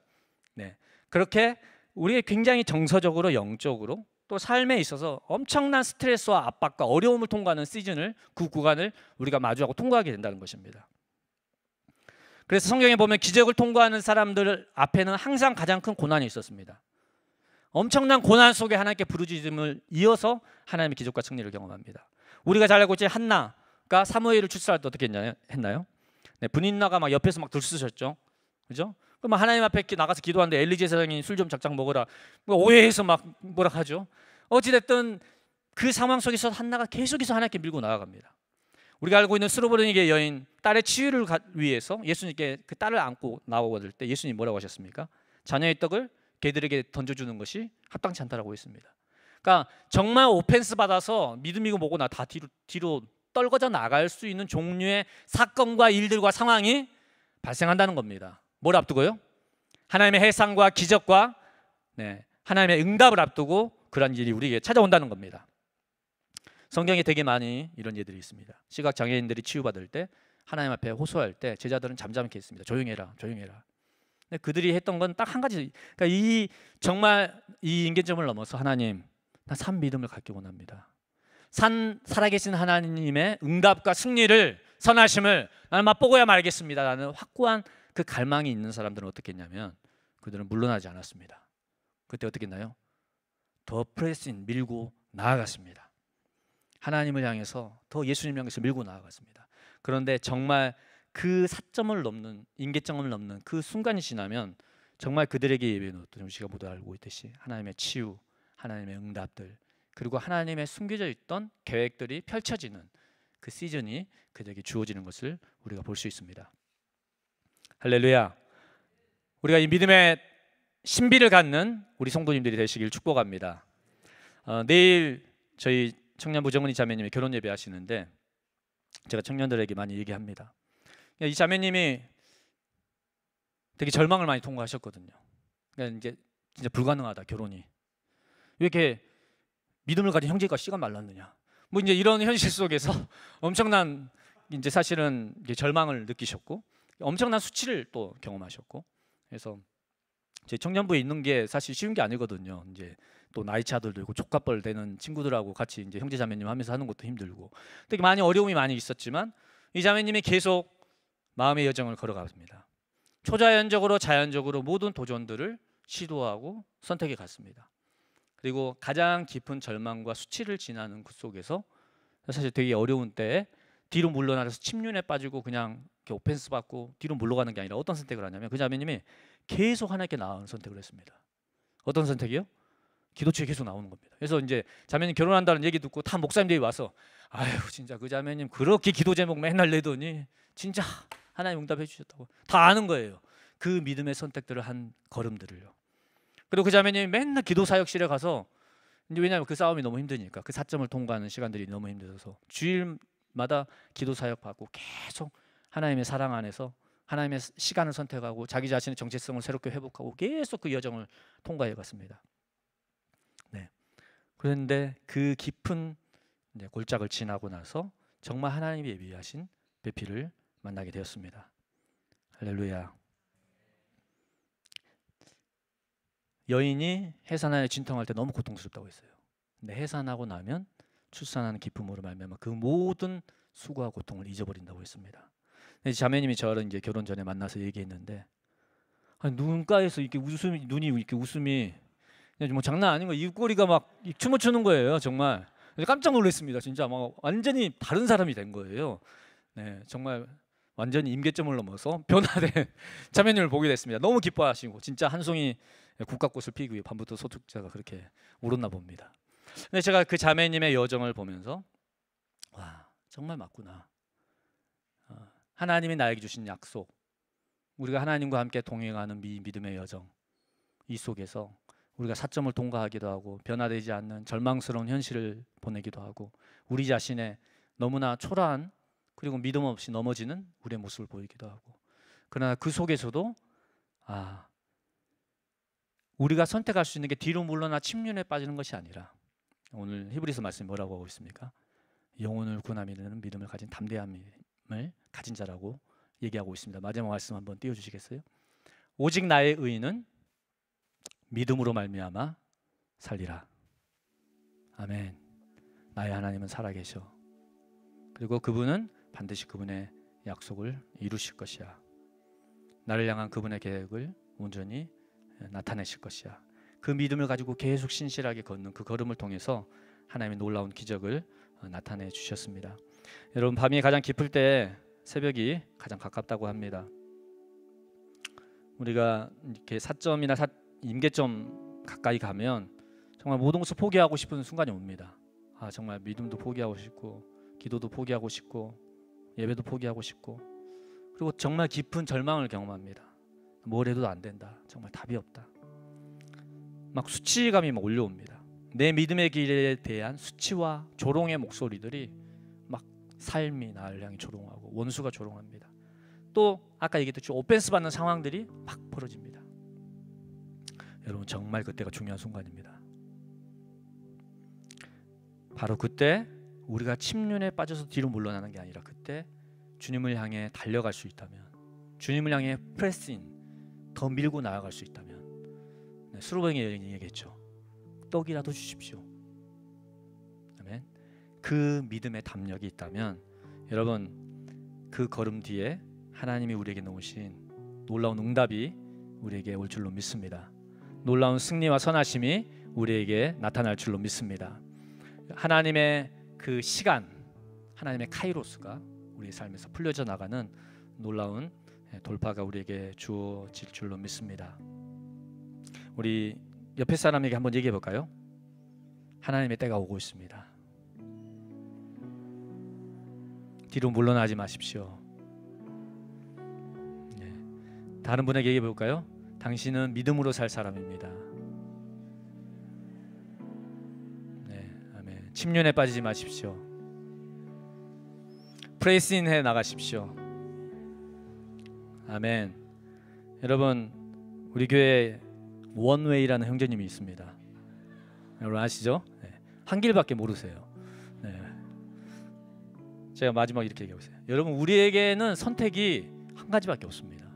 그렇게 우리의 굉장히 정서적으로, 영적으로 또 삶에 있어서 엄청난 스트레스와 압박과 어려움을 통과하는 시즌을, 그 구간을 우리가 마주하고 통과하게 된다는 것입니다. 그래서 성경에 보면 기적을 통과하는 사람들 앞에는 항상 가장 큰 고난이 있었습니다. 엄청난 고난 속에 하나님께 부르짖음을 이어서 하나님의 기적과 승리를 경험합니다. 우리가 잘 알고 있지, 한나가 사무엘을 출산할 때 어떻게 했나요? 분인나가 막 옆에서 막 들쑤셨죠. 그죠? 그럼 하나님 앞에 나가서 기도하는데 엘리 제사장이 술 좀 작작 먹어라, 오해해서 막 뭐라 하죠. 어찌됐든 그 상황 속에서 한나가 계속해서 하나님께 밀고 나아갑니다. 우리가 알고 있는 스로보니게 여인 딸의 치유를 위해서 예수님께 그 딸을 안고 나오거들 때 예수님 뭐라고 하셨습니까? 자녀의 떡을 개들에게 던져주는 것이 합당치 않다라고 했습니다. 그러니까 정말 오펜스 받아서 믿음이고 뭐고 나 다 뒤로 떨궈져 나갈 수 있는 종류의 사건과 일들과 상황이 발생한다는 겁니다. 뭘 앞두고요? 하나님의 해상과 기적과 하나님의 응답을 앞두고 그런 일이 우리에게 찾아온다는 겁니다. 성경에 되게 많이 이런 예들이 있습니다. 시각 장애인들이 치유받을 때 하나님 앞에 호소할 때 제자들은 잠잠케 했습니다. 조용해라, 조용해라. 근데 그들이 했던 건 딱 한 가지. 그러니까 정말 이 인계점을 넘어서 하나님, 나 산 믿음을 갖기 원합니다. 살아계신 하나님의 응답과 승리를, 선하심을 나는 맛보고야 말겠습니다. 라는 확고한 그 갈망이 있는 사람들은 어떻게 했냐면 그들은 물러나지 않았습니다. 그때 어떻게 했나요? 더 프레스인, 밀고 나아갔습니다. 하나님을 향해서, 더 예수님 향해서 밀고 나아갔습니다. 그런데 정말 그 사점을 넘는, 임계점을 넘는 그 순간이 지나면 정말 그들에게 예배는 어떤 우리가 모두 알고 있듯이 하나님의 치유, 하나님의 응답들, 그리고 하나님의 숨겨져 있던 계획들이 펼쳐지는 그 시즌이 그들에게 주어지는 것을 우리가 볼 수 있습니다. 할렐루야. 우리가 이 믿음의 신비를 갖는 우리 성도님들이 되시길 축복합니다. 내일 저희 청년부 정은이 자매님이 결혼 예배하시는데 제가 청년들에게 많이 얘기합니다. 이 자매님이 되게 절망을 많이 통과하셨거든요. 그러니까 이제 진짜 불가능하다, 결혼이. 왜 이렇게 믿음을 가진 형제가 씨가 말랐느냐. 뭐 이제 이런 현실 속에서 엄청난 이제 사실은 이제 절망을 느끼셨고 엄청난 수치를 또 경험하셨고, 그래서 제 청년부에 있는 게 사실 쉬운 게 아니거든요. 이제 또 나이 차들도 있고 족갑벌 되는 친구들하고 같이 이제 형제 자매님 하면서 하는 것도 힘들고 되게 많이 어려움이 많이 있었지만 이 자매님이 계속 마음의 여정을 걸어갔습니다. 초자연적으로 자연적으로 모든 도전들을 시도하고 선택해 갔습니다. 그리고 가장 깊은 절망과 수치를 지나는 그 속에서 사실 되게 어려운 때에 뒤로 물러나서 침륜에 빠지고 그냥 이렇게 오펜스 받고 뒤로 물러가는 게 아니라 어떤 선택을 하냐면 그 자매님이 계속 하나님께 나아가는 선택을 했습니다. 어떤 선택이요? 기도처에 계속 나오는 겁니다. 그래서 이제 자매님 결혼한다는 얘기 듣고 다 목사님들이 와서 아유 진짜 그 자매님 그렇게 기도 제목 맨날 내더니 진짜 하나님 응답해 주셨다고 다 아는 거예요. 그 믿음의 선택들을 한 걸음들을요. 그리고 그 자매님이 맨날 기도 사역실에 가서 이제 왜냐하면 그 싸움이 너무 힘드니까 그 사점을 통과하는 시간들이 너무 힘들어서 주일마다 기도 사역 받고 계속 하나님의 사랑 안에서 하나님의 시간을 선택하고 자기 자신의 정체성을 새롭게 회복하고 계속 그 여정을 통과해 갔습니다. 네. 그런데 그 깊은 이제 골짜기를 지나고 나서 정말 하나님이 예비하신 배필을 만나게 되었습니다. 할렐루야. 여인이 해산하여 진통할 때 너무 고통스럽다고 했어요. 근데 해산하고 나면 출산하는 기쁨으로 말미암아 그 모든 수고와 고통을 잊어버린다고 했습니다. 자매님이 저를 이제 결혼 전에 만나서 얘기했는데 눈가에서 이렇게 웃음이 눈이 이렇게 웃음이 그냥 뭐 장난 아닌 거 입꼬리가 막 춤을 추는 거예요. 정말 깜짝 놀랐습니다. 진짜 막 완전히 다른 사람이 된 거예요. 네, 정말 완전히 임계점을 넘어서 변화된 자매님을 보게 됐습니다. 너무 기뻐하시고 진짜 한 송이 국화꽃을 피기 위해 밤부터 소축자가 그렇게 울었나 봅니다. 근데 제가 그 자매님의 여정을 보면서 와 정말 맞구나. 하나님이 나에게 주신 약속, 우리가 하나님과 함께 동행하는 믿음의 여정, 이 속에서 우리가 사점을 통과하기도 하고 변화되지 않는 절망스러운 현실을 보내기도 하고 우리 자신의 너무나 초라한 그리고 믿음 없이 넘어지는 우리의 모습을 보이기도 하고, 그러나 그 속에서도 우리가 선택할 수 있는 게 뒤로 물러나 침륜에 빠지는 것이 아니라 오늘 히브리서 말씀이 뭐라고 하고 있습니까? 영혼을 구원함이 되는 믿음을 가진 담대함을 가진 자라고 얘기하고 있습니다. 마지막 말씀 한번 띄워주시겠어요? 오직 나의 의인은 믿음으로 말미암아 살리라. 아멘. 나의 하나님은 살아계셔. 그리고 그분은 반드시 그분의 약속을 이루실 것이야. 나를 향한 그분의 계획을 온전히 나타내실 것이야. 그 믿음을 가지고 계속 신실하게 걷는 그 걸음을 통해서 하나님의 놀라운 기적을 나타내 주셨습니다. 여러분 밤이 가장 깊을 때 새벽이 가장 가깝다고 합니다. 우리가 이렇게 사점이나 임계점 가까이 가면 정말 모든 것을 포기하고 싶은 순간이 옵니다. 정말 믿음도 포기하고 싶고 기도도 포기하고 싶고 예배도 포기하고 싶고, 그리고 정말 깊은 절망을 경험합니다. 뭘 해도 안 된다. 정말 답이 없다. 막 수치감이 막 올려옵니다. 내 믿음의 길에 대한 수치와 조롱의 목소리들이 막 삶이 나를 향해 조롱하고 원수가 조롱합니다. 또 아까 얘기했듯이 오펜스 받는 상황들이 막 벌어집니다. 여러분 정말 그때가 중요한 순간입니다. 바로 그때 우리가 침륜에 빠져서 뒤로 물러나는 게 아니라 그때 주님을 향해 달려갈 수 있다면, 주님을 향해 프레스인 더 밀고 나아갈 수 있다면, 수로뱅이 여인이 얘기했죠. 떡이라도 주십시오. 아멘. 그 믿음의 담력이 있다면 여러분 그 걸음 뒤에 하나님이 우리에게 놓으신 놀라운 응답이 우리에게 올 줄로 믿습니다. 놀라운 승리와 선하심이 우리에게 나타날 줄로 믿습니다. 하나님의 그 시간, 하나님의 카이로스가 우리의 삶에서 풀려져 나가는 놀라운 돌파가 우리에게 주어질 줄로 믿습니다. 우리 옆에 사람에게 한번 얘기해 볼까요? 하나님의 때가 오고 있습니다. 뒤로 물러나지 마십시오. 다른 분에게 얘기해 볼까요? 당신은 믿음으로 살 사람입니다. 아멘. 침륜에 빠지지 마십시오. 프레이스인해 나가십시오. 아멘. 여러분 우리 교회에 원웨이라는 형제님이 있습니다. 여러분 아시죠? 한 길밖에 모르세요. 제가 마지막 이렇게 얘기하고 있어요. 여러분 우리에게는 선택이 한 가지밖에 없습니다.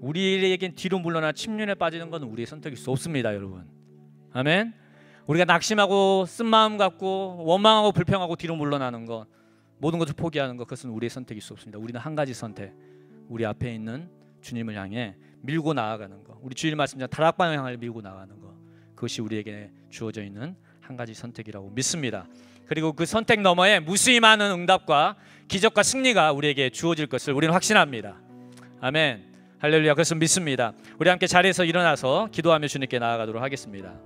우리에겐 뒤로 물러나 침륜에 빠지는 건 우리의 선택일 수 없습니다, 여러분. 아멘. 우리가 낙심하고 쓴마음 갖고 원망하고 불평하고 뒤로 물러나는 것, 모든 것을 포기하는 것, 그것은 우리의 선택일 수 없습니다. 우리는 한 가지 선택, 우리 앞에 있는 주님을 향해 밀고 나아가는 것, 우리 주일 말씀처럼 다락방을 향해 밀고 나가는 것, 그것이 우리에게 주어져 있는 한 가지 선택이라고 믿습니다. 그리고 그 선택 너머에 무수히 많은 응답과 기적과 승리가 우리에게 주어질 것을 우리는 확신합니다. 아멘. 할렐루야. 그것을 믿습니다. 우리 함께 자리에서 일어나서 기도하며 주님께 나아가도록 하겠습니다.